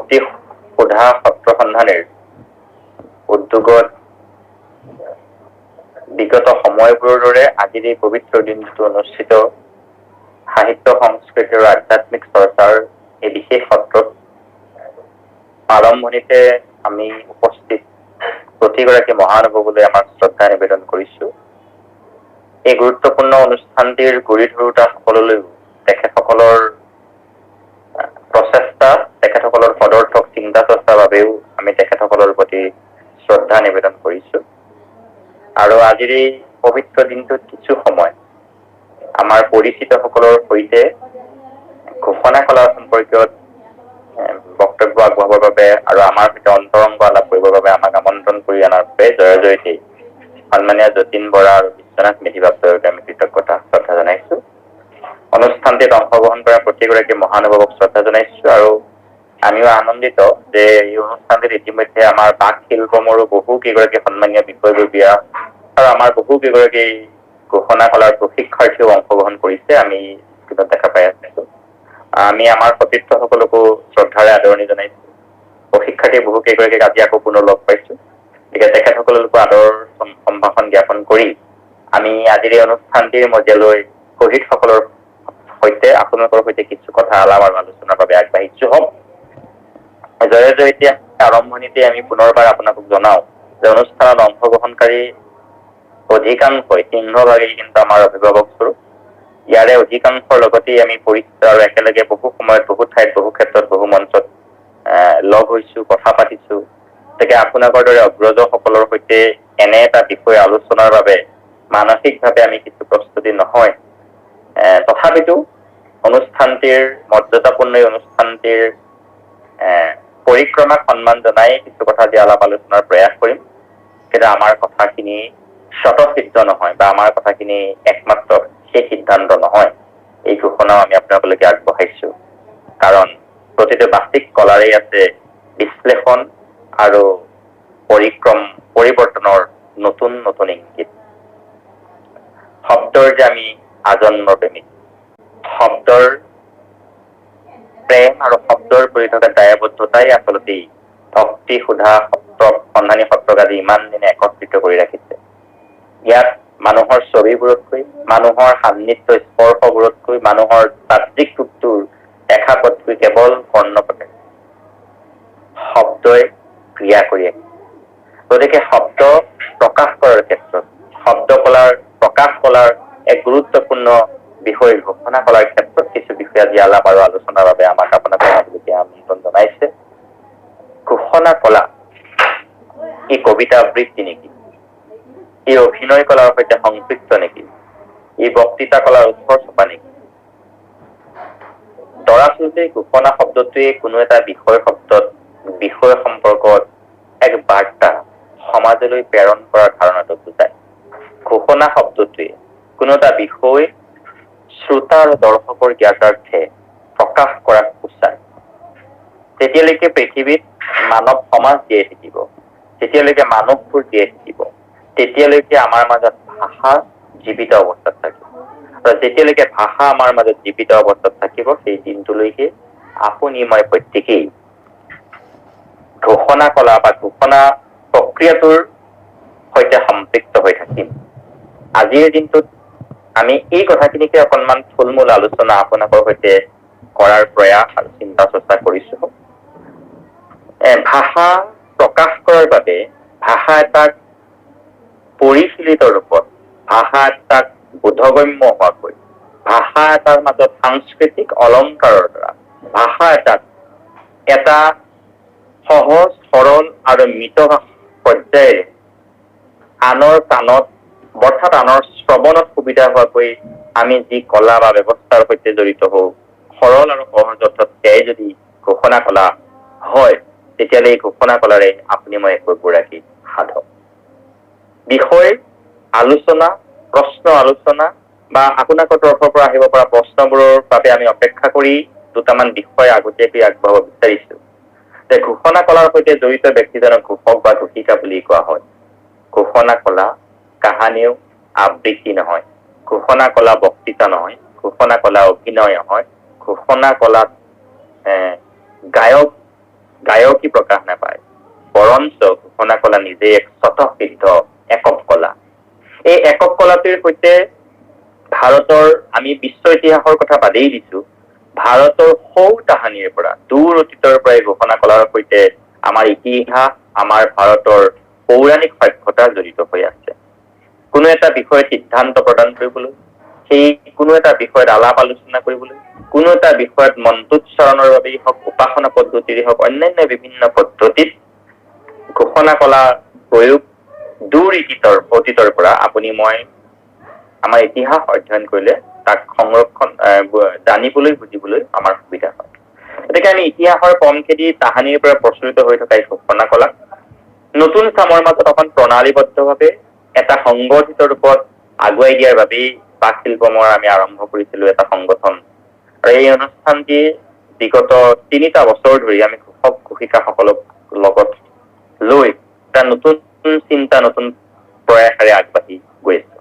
ভক্তি সুধা সত্ৰ সন্ধানীৰ উদ্যোগত বিগত সময়বোৰৰ দৰে আজিৰ এই পবিত্ৰ দিনটো অনুষ্ঠিত সাহিত্য সংস্কৃতি আৰু আধ্যাত্মিক চৰ্চাৰ এই বিশেষ সত্ৰত আৰম্ভণিতে আমি উপস্থিত প্ৰতিগৰাকী মহানুভৱলৈ আমাৰ শ্ৰদ্ধা নিবেদন কৰিছো। এই গুৰুত্বপূৰ্ণ অনুষ্ঠানটিৰ গুৰি ধৰোঁতা সকললৈ তেখেতসকলৰ প্ৰচেষ্টা, তেখেতসকলৰ পদৰ্থক চিন্তা চৰ্চাৰ বাবেও আমি তেখেতসকলৰ প্ৰতি শ্ৰদ্ধা নিবেদন কৰিছো। আৰু আজিৰ এই পবিত্ৰ দিনটোত কিছু সময় আমাৰ পৰিচিতসকলৰ সৈতে ঘোষণা কলাৰ সম্পৰ্কীয় বক্তব্য আগবঢ়াবৰ বাবে আৰু আমাৰ সৈতে অন্তৰংগ আলাপ কৰিবৰ বাবে আমাক আমন্ত্ৰণ কৰি অনাৰ বাবে জয়জয়তী সন্মানীয় যতীন বৰা আৰু বিশ্বনাথ মেধিবাবুকে আমি কৃতজ্ঞতা শ্ৰদ্ধা জনাইছো। অনুষ্ঠানটিত অংশগ্ৰহণ কৰা প্ৰতিগৰাকী মহানুভৱক শ্ৰদ্ধা জনাইছো আৰু আমিও আনন্দিত যে এই অনুষ্ঠানটিত ইতিমধ্যে আমাৰ বাক শিল্পমৰো বহু কেইগৰাকী সন্মানীয় বিষয়ববীয়া আৰু আমাৰ বহু কেইগৰাকী ঘোষণা কলাৰ প্ৰশিক্ষাৰ্থীও অংশগ্ৰহণ কৰিছে। আমি দেখা পাই আছো। আমি আমাৰ সতীৰ্থসকলকো শ্ৰদ্ধাৰে আদৰণি জনাইছো। প্ৰশিক্ষাৰ্থী বহু কেইগৰাকীক আজি আকৌ পুনৰ লগ পাইছো। গতিকে তেখেতসকলকো আদৰ সম্ভাষণ জ্ঞাপন কৰি আমি আজিৰ এই অনুষ্ঠানটিৰ মজিয়ালৈ শ্বহীদসকলৰ সৈতে আপোনালোকৰ সৈতে কিছু কথা আলাপ আৰু আলোচনাৰ বাবে আগবাঢ়িছো। হওক জয়জয়তী আৰম্ভণিতে আমি পুনৰবাৰ আপোনালোকক জনাও যে অনুষ্ঠানত অংশগ্ৰহণকাৰী অধিকাংশই সিংহভাগেই কিন্তু আমাৰ অভিভাৱক স্বৰূপ। ইয়াৰে অধিকাংশৰ লগতেই আমি পৰিচিত আৰু একেলগে বহু সময়ত বহু ঠাইত বহু ক্ষেত্ৰত বহু মঞ্চত লগ হৈছো, কথা পাতিছো। গতিকে আপোনালোকৰ দৰে অগ্ৰজসকলৰ সৈতে এনে এটা বিষয় আলোচনাৰ বাবে মানসিকভাৱে আমি কিছু প্ৰস্তুতি নহয়। তথাপিতো অনুষ্ঠানটিৰ মৰ্যাদাপূৰ্ণ অনুষ্ঠানটিৰ পৰিক্ৰমাক সন্মান জনাই কিছু কথা দি আলাপ আলোচনাৰ প্ৰয়াস কৰিম। কিন্তু আমাৰ কথাখিনি স্বতঃসিদ্ধ নহয় বা আমাৰ কথাখিনি একমাত্ৰ সেই সিদ্ধান্ত নহয়। এই ঘোষণাও আমি আপোনালোকলৈকে আগবঢ়াইছো। কাৰণ প্ৰতিটো বাচিক কলাৰেই আছে বিশ্লেষণ আৰু পৰিৱৰ্তনৰ নতুন নতুন ইংগিত। শব্দৰ যে আমি আজন্ম প্ৰেমিক, শব্দৰ প্ৰেম আৰু শব্দৰ প্ৰতি থকা দায়বদ্ধতাই আচলতে ভক্তি সুধা সত্ৰক সন্ধানী সত্ৰক আজি ইমান দিনে একত্ৰিত কৰি ৰাখিছে। ইয়াত মানুহৰ ছবিবোৰতকৈ, মানুহৰ সান্নিধ্য স্পৰ্শবোৰতকৈ, মানুহৰ বাহ্যিক ৰূপটোৰ দেখাপতকৈ কেৱল কৰ্ণপটে শব্দই ক্ৰিয়া কৰি আছে। গতিকে শব্দ প্ৰকাশ কৰাৰ ক্ষেত্ৰত, শব্দ কলাৰ প্ৰকাশ কলাৰ এক গুৰুত্বপূৰ্ণ বিষয় ঘোষণা কলাৰ ক্ষেত্ৰত কিছু বিষয় আজি আলাপ আৰু আলোচনাৰ বাবে আমাক আপোনালোকে আমন্ত্ৰণ জনাইছে। ঘোষণা কলা ই কবিতা আবৃত্তি নেকি? ই অভিনয় কলাৰ সৈতে সংপৃক্ত নেকি? ই বক্তৃতা কলাৰ উৎসৰ চপা নেকি? দৰাচলতে ঘোষণা শব্দটোৱে কোনো এটা বিষয় সম্পৰ্কত এক বাৰ্তা সমাজলৈ প্ৰেৰণ কৰাৰ ধাৰণাটো বুজায়। ঘোষণা শব্দটোৱে কোনো এটা বিষয় শ্ৰোতা আৰু দৰ্শকৰ জ্ঞাতাৰ্থে প্ৰকাশ কৰাক সূচায়। তেতিয়ালৈকে পৃথিৱীত মানৱ সমাজ জীয়াই থাকিব, তেতিয়ালৈকে মানুহবোৰ জীয়াই থাকিব, তেতিয়ালৈকে আমাৰ মাজত ভাষা জীৱিত অৱস্থাত থাকিব। আৰু যেতিয়ালৈকে ভাষা আমাৰ মাজত জীৱিত অৱস্থাত থাকিব, সেই দিনটোলৈকে আপুনি মই প্ৰত্যেকেই ঘোষণা কলা বা ঘোষণা প্ৰক্ৰিয়াটোৰ সৈতে সম্পৃক্ত হৈ থাকিম। আজিৰ দিনটোত আমি এই কথাখিনিকে অকণমান থুলমূল আলোচনা আপোনালোকৰ সৈতে কৰাৰ প্ৰয়াস আৰু চিন্তা চৰ্চা কৰিছো। ভাষা প্ৰকাশ কৰাৰ বাবে ভাষা এটাক পৰিশীলিত ৰূপত, ভাষা এটাক বোধগম্য হোৱাকৈ, ভাষা এটাৰ মাজত সাংস্কৃতিক অলংকাৰৰ দ্বাৰা ভাষা এটাক এটা সহজ সৰল আৰু মৃত পৰ্যায়েৰে আনৰ কাণত অৰ্থাৎ আনৰ শ্ৰৱণত সুবিধা হোৱাকৈ আমি যি কলা বা ব্যৱস্থাৰ সৈতে জড়িত হওঁ, সৰল আৰু সহজ অৰ্থত সেয়াই যদি ঘোষণা কলা হয়, তেতিয়াহ'লে এই ঘোষণা কলাৰে আপুনি মই একগৰাকী সাধক। বিষয় আলোচনা, প্ৰশ্ন আলোচনা বা আপোনালোকৰ তৰফৰ পৰা আহিব পৰা প্ৰশ্নবোৰৰ বাবে আমি অপেক্ষা কৰি দুটামান বিষয় আগতীয়াকৈ আগবঢ়াব বিচাৰিছো। যে ঘোষণা কলাৰ সৈতে জড়িত ব্যক্তিজনক ঘোষক বা ঘোষিকা বুলি কোৱা হয়। ঘোষণা কলা কাহানিও আবৃত্তি নহয়, ঘোষণা কলা বক্তৃতা নহয়, ঘোষণা কলা অভিনয় নহয়, ঘোষণা কলাত গায়ক গায়কী প্ৰকাশ নাপায়, বৰঞ্চ ঘোষণা কলা নিজে এক স্বতঃসিদ্ধ একক কলা। এই একক কলাটিৰ সৈতে ভাৰতৰ, আমি বিশ্ব ইতিহাসৰ কথা বাদেই দিছো, ভাৰতৰ সৌ তাহানিৰ পৰা দূৰ অতীতৰ পৰাই ঘোষণা কলাৰ সৈতে আমাৰ ইতিহাস, আমাৰ ভাৰতৰ পৌৰাণিক সভ্যতা জড়িত হৈ আছে। কোনো এটা বিষয়ত সিদ্ধান্ত প্ৰদান কৰিবলৈ, সেই কোনো এটা বিষয়ত আলাপ আলোচনা কৰিবলৈ, কোনো এটা বিষয়ত মন্ত্ৰোচ্চাৰণৰ বাবেই হওক, উপাসনা পদ্ধতিৰে হওক, অন্যান্য বিভিন্ন পদ্ধতিত ঘোষণা কলা প্ৰয়োগ দূৰ অতীতৰ পৰা আপুনি মই আমাৰ ইতিহাস অধ্যয়ন কৰিলে তাক সংৰক্ষণ জানিবলৈ, বুজিবলৈ আমাৰ সুবিধা হয়। গতিকে আমি ইতিহাসৰ পমখেদি তাহানিৰ পৰা প্ৰচলিত হৈ থকা এই ঘোষণা কলা নতুন চামৰ মাজত অকণ প্ৰণালীবদ্ধভাৱে এটা সংগঠিত ৰূপত আগুৱাই দিয়াৰ বাবেই পাট শিল্পমৰ আমি আৰম্ভ কৰিছিলো এটা সংগঠন। আৰু এই অনুষ্ঠানটি বিগত 3টা বছৰ ধৰি আমি ঘোষক ঘোষিকাসকলক লগত লৈ এটা নতুন চিন্তা, নতুন প্ৰয়াসেৰে আগবাঢ়ি গৈ আছো।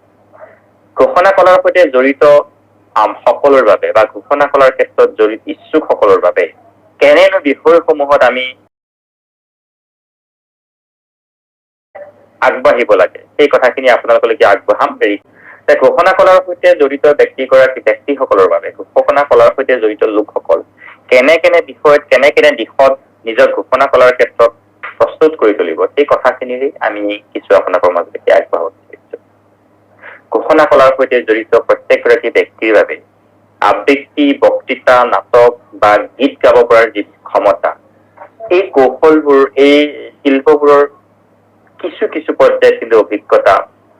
ঘোষণা কলাৰ সৈতে জড়িত সকলৰ বাবে বা ঘোষণা কলাৰ ক্ষেত্ৰত জড়িত ইচ্ছুক সকলৰ বাবে কেনেনো বিষয়সমূহত আমি আগবাঢ়িব লাগে সেই কথাখিনি আপোনালোকলৈকে আগবঢ়াম। ঘোষণা কলাৰ সৈতে জড়িত ব্যক্তিসকলৰ বাবে, ঘোষণা কলাৰ সৈতে জড়িত লোকসকল কেনে বিষয়ত, কেনে দিশত নিজৰ ঘোষণা কলাৰ ক্ষেত্ৰত প্ৰস্তুত কৰি তুলিব, সেই কথাখিনিৰে আমি কিছু আপোনালোকৰ মাজলৈকে আগবঢ়াব বিচাৰিছো। ঘোষণা কলাৰ সৈতে জড়িত প্ৰত্যেকগৰাকী ব্যক্তিৰ বাবে আবৃত্তি, বক্তৃতা, নাটক বা গীত গাব পৰাৰ যি ক্ষমতা, এই কৌশলবোৰ, এই শিল্পবোৰৰ কিছু পৰ্যায়ত কিন্তু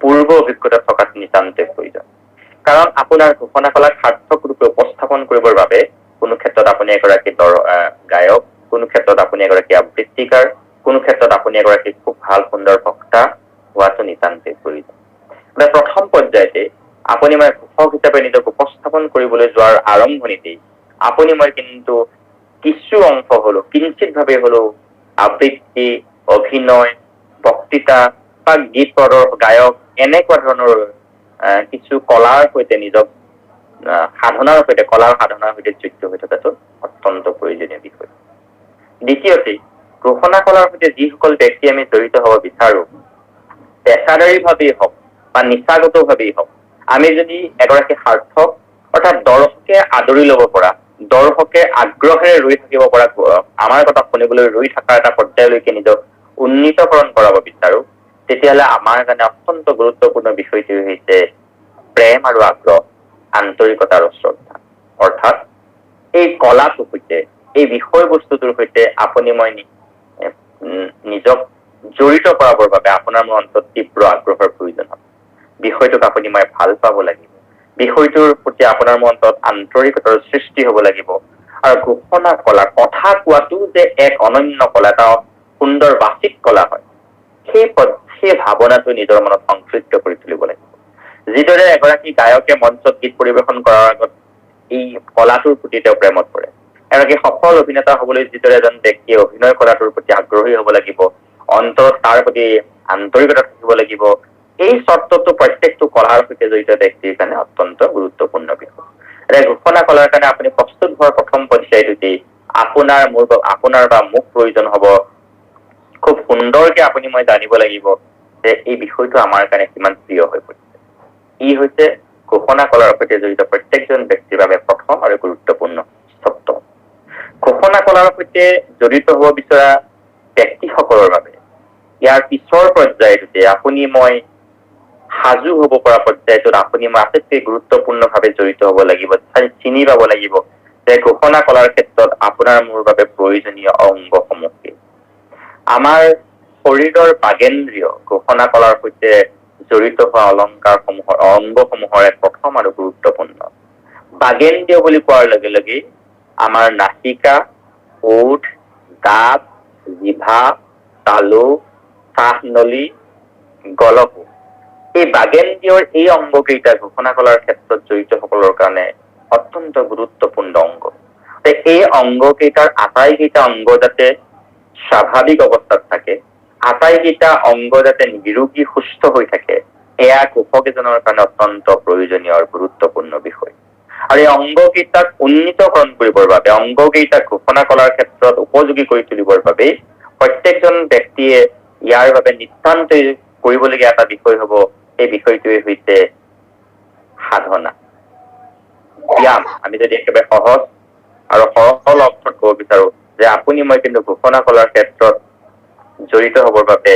পূৰ্ব অভিজ্ঞতা থকাটো নিতান্তই প্ৰয়োজন। কাৰণ আপোনাৰ ঘোষণা কলাক সাৰ্থক ৰূপে উপস্থাপন কৰিবৰ বাবে কোনো ক্ষেত্ৰত আপুনি এগৰাকী গায়ক, কোনো ক্ষেত্ৰত আপুনি এগৰাকী আবৃত্তিকাৰ, কোনো ক্ষেত্ৰত আপুনি এগৰাকী খুব ভাল সুন্দৰ বক্তা হোৱাটো নিতান্তই প্ৰয়োজন। প্ৰথম পৰ্যায়তে আপুনি মই ঘোষক হিচাপে নিজক উপস্থাপন কৰিবলৈ যোৱাৰ আৰম্ভণিতেই আপুনি মই কিন্তু কিছু অংশ হলেও, কিঞ্চিতভাৱে হলেও আবৃত্তি, অভিনয়, বক্তৃতা বা গীত গায়ক এনেকুৱা ধৰণৰ কিছু কলাৰ সৈতে নিজক কলাৰ সাধনাৰ সৈতে যুক্ত হৈ থকাটো অত্যন্ত প্ৰয়োজনীয় বিষয়। দ্বিতীয়তে, ঘোষণা কলাৰ সৈতে যিসকল ব্যক্তি আমি জড়িত হব বিচাৰো, পেছাদাৰীভাৱেই হওক বা নিচাগতভাৱেই হওক, আমি যদি এগৰাকী সাৰ্থক অৰ্থাৎ দৰ্শকে আদৰি লব পৰা, দৰ্শকে আগ্ৰহেৰে ৰৈ থাকিব পৰা, আমাৰ কথা শুনিবলৈ ৰৈ থকা এটা পৰ্যায়লৈকে নিজক উন্নীতকৰণ কৰাব বিচাৰো, তেতিয়াহ'লে আমাৰ কাৰণে অত্যন্ত গুৰুত্বপূৰ্ণ বিষয়টি হৈছে প্ৰেম আৰু আগ্ৰহ, আন্তৰিকতা আৰু শ্ৰদ্ধা। অৰ্থাৎ এই কলাটোৰ সৈতে, এই বিষয়বস্তুটোৰ সৈতে আপুনি মই নিজক জড়িত কৰাবৰ বাবে আপোনাৰ মোৰ অন্তত তীব্ৰ আগ্ৰহৰ প্ৰয়োজন হয়। বিষয়টোক আপুনি মই ভাল পাব লাগিব, বিষয়টোৰ প্ৰতি আপোনাৰ মোৰ অন্তত আন্তৰিকতাৰ সৃষ্টি হব লাগিব। আৰু ঘোষণা কলা, কথা কোৱাটো যে এক অনন্য কলা, এটা সুন্দৰ বাচিক কলা হয়, সেই ভাৱনাটো নিজৰ মনত সংকৃষ্ট কৰি তুলিব লাগিব। যিদৰে এগৰাকী গায়কে মঞ্চত গীত পৰিৱেশন কৰাৰ আগত এই কলাটোৰ প্ৰতি তেওঁ প্ৰেমত পৰে, এগৰাকী সফল অভিনেতা হবলৈ যিদৰে এজন ব্যক্তিয়ে অভিনয় কলাটোৰ প্ৰতি আগ্ৰহী হব লাগিব, অন্তৰত তাৰ প্ৰতি আন্তৰিকতা থাকিব লাগিব, এই চৰ্তটো প্ৰত্যেকটো কলাৰ সৈতে জড়িত ব্যক্তিৰ কাৰণে অত্যন্ত গুৰুত্বপূৰ্ণ বিষয়। ঘোষণা কলাৰ কাৰণে আপুনি প্ৰস্তুত হোৱাৰ প্ৰথম পৰ্যায়টোতেই আপোনাৰ বা মোক প্ৰয়োজন হব খুব সুন্দৰকে আপুনি মই জানিব লাগিব যে এই বিষয়টো আমাৰ কাৰণে কিমান প্ৰিয় হৈ পৰিছে। ই হৈছে ঘোষণা কলাৰ সৈতে জড়িত প্ৰত্যেকজন ব্যক্তিৰ বাবে প্ৰথম আৰু গুৰুত্বপূৰ্ণ চৰ্ত। ঘোষণা কলাৰ সৈতে জড়িত হব বিচৰা ব্যক্তিসকলৰ বাবে ইয়াৰ পিছৰ পৰ্যায়টোতে আপুনি মই সাজু হব পৰা পৰ্যায়টোত আপুনি মই আটাইতকৈ গুৰুত্বপূৰ্ণভাৱে জড়িত হব লাগিব, চিনি পাব লাগিব যে ঘোষণা কলাৰ ক্ষেত্ৰত আপোনাৰ মোৰ বাবে প্ৰয়োজনীয় অংগসমূহ কি। আমাৰ শৰীৰৰ বাগেন্দ্ৰিয় ঘোষণা কলাৰ সৈতে জড়িত হোৱা অংগসমূহৰ এক প্ৰথম আৰু গুৰুত্বপূৰ্ণ। বাগেন্দ্ৰিয় বুলি কোৱাৰ লগে লগে আমাৰ নাসিকা, ওঠ, দাঁত, জিভা, তালু, শ্বাসনলী, গলকো, এই বাগেন্দ্ৰিয়ৰ এই অংগকেইটা ঘোষণা কলাৰ ক্ষেত্ৰত জড়িত সকলৰ কাৰণে অত্যন্ত গুৰুত্বপূৰ্ণ অংগ। এই অংগকেইটাৰ আটাইকেইটা অংগ যাতে স্বাভাৱিক অৱস্থাত থাকে, আটাইকেইটা অংগ যাতে নিৰোগী সুস্থ হৈ থাকে, এয়া ঘোষক এজনৰ কাৰণে অত্যন্ত প্ৰয়োজনীয় আৰু গুৰুত্বপূৰ্ণ বিষয়। আৰু এই অংগকেইটাক উন্নীতকৰণ কৰিবৰ বাবে, অংগকেইটাক ঘোষণা কৰাৰ ক্ষেত্ৰত উপযোগী কৰি তুলিবৰ বাবে প্ৰত্যেকজন ব্যক্তিয়ে ইয়াৰ বাবে নিতান্তই কৰিবলগীয়া এটা বিষয় হব, সেই বিষয়টোৱে হৈছে সাধনা, ব্যায়াম। আমি যদি একেবাৰে সহজ আৰু সৰল অৰ্থত ক'ব বিচাৰো যে আপুনি মই কিন্তু ঘোষণা কৰাৰ ক্ষেত্ৰত জড়িত হবৰ বাবে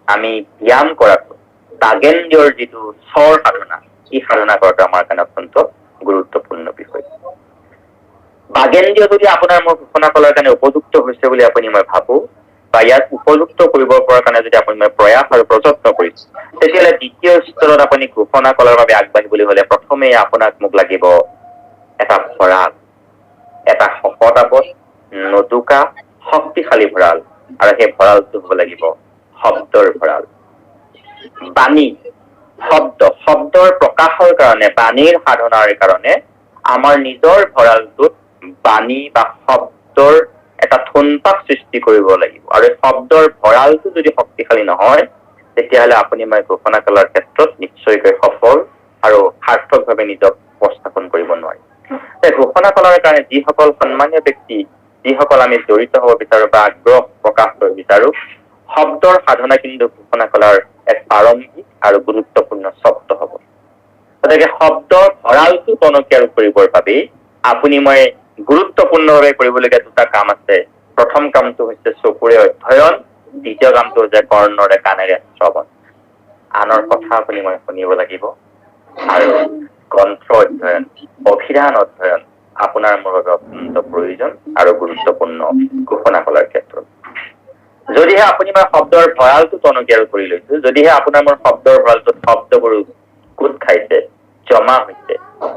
আমি ব্যায়াম কৰাটো, বাগেন্দ্ৰিয়ৰ যিটো স্বৰ সাধনা, এই সাধনা কৰাটো আমাৰ কাৰণে অত্যন্ত গুৰুত্বপূৰ্ণ বিষয়। বাগেন্দ্ৰিয় যদি আপোনাৰ মোৰ ঘোষণা কৰাৰ কাৰণে উপযুক্ত হৈছে বুলি আপুনি মই ভাবো, বা ইয়াক উপযুক্ত কৰিব পৰাৰ কাৰণে যদি আপুনি মই প্ৰয়াস আৰু প্ৰযত্ন কৰিছে, তেতিয়াহ'লে দ্বিতীয় স্তৰত আপুনি ঘোষণা কৰাৰ বাবে আগবাঢ়িবলৈ হলে প্ৰথমে আপোনাক মোক লাগিব এটা ভঁৰাল, এটা শকত-আবত, নতুকা, শক্তিশালী ভঁৰাল, আৰু সেই ভঁৰালটো হব লাগিব শব্দৰ ভঁৰাল। বাণী, শব্দৰ প্ৰকাশৰ কাৰণে, বাণীৰ সাধনাৰ কাৰণে আমাৰ নিজৰ ভঁৰালটোত বাণী বা শব্দৰ এটা থোনপাক সৃষ্টি কৰিব লাগিব। আৰু শব্দৰ ভঁৰালটো যদি শক্তিশালী নহয়, তেতিয়াহ'লে আপুনি মই ঘোষণা কৰাৰ ক্ষেত্ৰত নিশ্চয়কৈ সফল আৰু সাৰ্থকভাৱে নিজক উপস্থাপন কৰিব নোৱাৰে। ঘোষণা কৰাৰ কাৰণে যিসকল সন্মানীয় ব্যক্তি, যিসকল আমি জড়িত হব বিচাৰো বা আগ্ৰহ প্ৰকাশ কৰিব বিচাৰো, শব্দৰ সাধনা কিন্তু ঘোষণা কৰাৰ এক প্ৰাৰম্ভিক আৰু গুৰুত্বপূৰ্ণ শব্দ হব। গতিকে শব্দৰ ভঁৰালটো টনকিয়াল কৰিবৰ বাবে আপুনি মই গুৰুত্বপূৰ্ণভাৱে কৰিবলগীয়া দুটা কাম আছে। প্ৰথম কামটো হৈছে চকুৰে অধ্যয়ন, দ্বিতীয় কামটো হৈছে কৰ্ণৰে কাণেৰে শ্ৰৱণ। আনৰ কথা আপুনি মই শুনিব লাগিব, আৰু গ্ৰন্থ অধ্যয়ন, অভিধান অধ্যয়ন আপোনাৰ মোৰ বাবে অত্যন্ত প্ৰয়োজন আৰু গুৰুত্বপূৰ্ণ ঘোষণা কৰাৰ ক্ষেত্ৰত। যদিহে আপুনি মই শব্দৰ ভঁৰালটো টনকিয়াল কৰি লৈছো, যদিহে আপোনাৰ মোৰ শব্দৰ ভঁৰালটোত শব্দবোৰ গোট খাইছে, জমা হৈছে,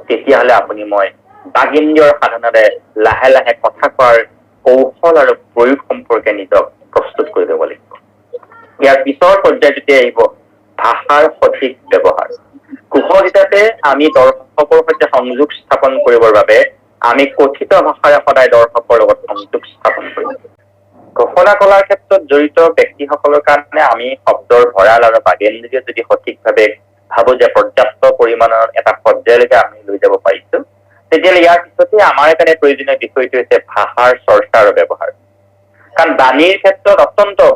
তেতিয়াহ'লে আপুনি মই বাগেন্দ্ৰিয়ৰ সাধনাৰে লাহে লাহে কথা কোৱাৰ কৌশল আৰু প্ৰয়োগ সম্পৰ্কে নিজক প্ৰস্তুত কৰি ল'ব লাগিব। ইয়াৰ পিছৰ পৰ্যায়টোতে আহিব ভাষাৰ সঠিক ব্যৱহাৰ। কুশলীতাতে আমি দৰ্শকৰ সৈতে সংযোগ স্থাপন কৰিবৰ বাবে আমি কথিত ভাষাৰে সদায় দৰ্শকৰ লগত সংযোগ স্থাপন কৰিব লাগিব। ঘোষণা কৰাৰ ক্ষেত্ৰত জড়িত ব্যক্তিসকলৰ কাৰণে আমি শব্দৰ ভঁৰাল আৰু বাগেন্দ্ৰিয় যদি সঠিকভাৱে ভাবো যে পৰ্যাপ্ত পৰিমাণৰ এটা পৰ্যায়লৈকে আমি লৈ যাব পাৰিছো, তেতিয়াহ'লে ইয়াৰ পিছতে আমাৰ কাৰণে প্ৰয়োজনীয় বিষয়টো হৈছে ভাষাৰ চৰ্চা আৰু ব্যৱহাৰ। কাৰণ বাণীৰ ক্ষেত্ৰত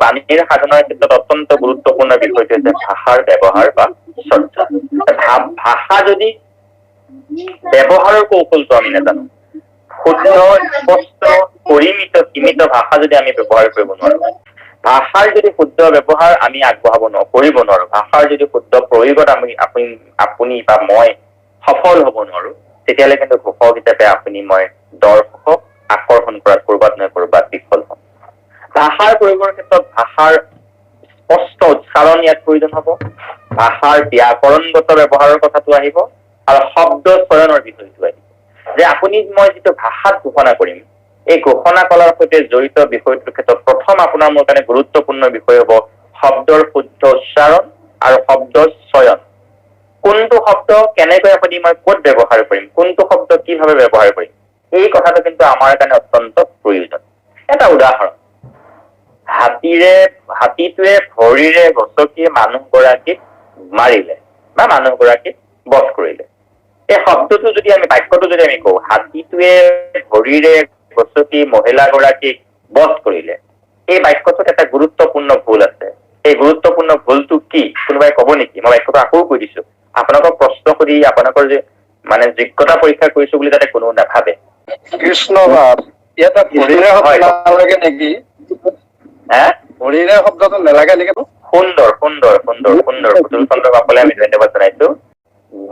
বাণীৰ সাধনাৰ ক্ষেত্ৰত অত্যন্ত গুৰুত্বপূৰ্ণ বিষয়টো হৈছে ভাষাৰ ব্যৱহাৰ বা চৰ্চা। ভাষা যদি ব্যৱহাৰৰ কৌশলটো আমি নাজানো, শুদ্ধ, স্পষ্ট, পৰিমিত, সীমিত ভাষা যদি আমি ব্যৱহাৰ কৰিব নোৱাৰো, ভাষাৰ যদি শুদ্ধ ব্যৱহাৰ আমি কৰিব নোৱাৰো, ভাষাৰ যদি শুদ্ধ প্ৰয়োগত আপুনি বা মই সফল হব নোৱাৰো, তেতিয়াহ'লে কিন্তু ঘোষক হিচাপে আপুনি মই দৰ্শকক আকৰ্ষণ কৰাত কৰবাত বিফল হম। ভাষাৰ প্ৰয়োগৰ ক্ষেত্ৰত ভাষাৰ স্পষ্ট উচ্চাৰণ ইয়াত প্ৰয়োজন হব, ভাষাৰ ব্যাকৰণগত ব্যৱহাৰৰ কথাটো আহিব, আৰু শব্দ চয়নৰ বিষয়টো আহিব। যে আপুনি মই যিটো ভাষাত ঘোষণা কৰিম, এই ঘোষণা কৰাৰ সৈতে জড়িত বিষয়টোৰ ক্ষেত্ৰত প্ৰথম আপোনাৰ মোৰ কাৰণে গুৰুত্বপূৰ্ণ বিষয় হব শব্দৰ শুদ্ধ উচ্চাৰণ আৰু শব্দ চয়ন। কোনটো শব্দ কেনেকৈ আপুনি মই ক'ত ব্যৱহাৰ কৰিম, কোনটো শব্দ কিভাৱে ব্যৱহাৰ কৰিম, এই কথাটো কিন্তু আমাৰ কাৰণে অত্যন্ত প্ৰয়োজন। এটা উদাহৰণ, হাতীটোৱে ভৰিৰে গছকি মানুহগৰাকীক মাৰিলে বা মানুহগৰাকীক বধ কৰিলে। এই শব্দটো যদি আমি বাক্যটো যদি আমি কওঁ, হাতীটোৱে ভৰিৰে গছকি মহিলাগৰাকীক বধ কৰিলে, এই বাক্যটোত এটা গুৰুত্বপূৰ্ণ ভুল আছে। এই গুৰুত্বপূৰ্ণ ভুলটো কি কোনোবাই কব নেকি? মই বাক্যটো আকৌ কৈ দিছো, আপোনালোকক প্ৰশ্ন সুধি আপোনালোকৰ যে মানে যোগ্যতা পৰীক্ষা কৰিছো বুলি যাতে কোনো নাভাবে। কৃষ্ণ ইয়াতে ভৰিৰে নালাগে নেকি? ভৰিৰে শব্দটো নালাগে নেকি? সুন্দৰ সুন্দৰ সুন্দৰ সুন্দৰ পুতুল চন্দ্ৰ বাপলে আমি ধন্যবাদ জনাইছো।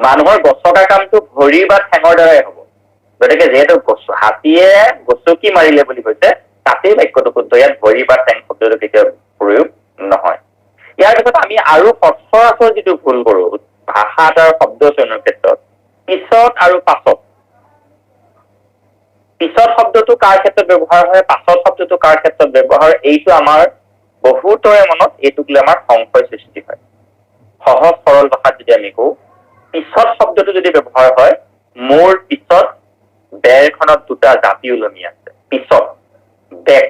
মানুহৰ গছকা কামটো ভৰি বা ঠেঙৰ দ্বাৰাই হব। গতিকে যিহেতু হাতীয়ে গছকি মাৰিলে বুলি কৈছে, তাতেই বাক্যটো শুদ্ধ, ইয়াত ভৰি বা ঠেং শব্দটো কেতিয়াও প্ৰয়োগ নহয়। ইয়াৰ পিছত আমি আৰু সচৰাচৰ যিটো ভুল কৰো ভাষা এটাৰ শব্দ চয়নৰ ক্ষেত্ৰত, পিছত আৰু পাছত। পিছত শব্দটো কাৰ ক্ষেত্ৰত ব্যৱহাৰ হয়, পাছত শব্দটো কাৰ ক্ষেত্ৰত ব্যৱহাৰ, এইটো আমাৰ বহুতৰে মনত এইটোক লৈ আমাৰ সংশয় সৃষ্টি হয়। সহজ সৰল ভাষাত যদি আমি কওঁ, পিছত শব্দটো যদি ব্যৱহাৰ হয়, মোৰ পিছত বেৰখনত দুটা জাপি ওলমি আছে। পিছত বেক,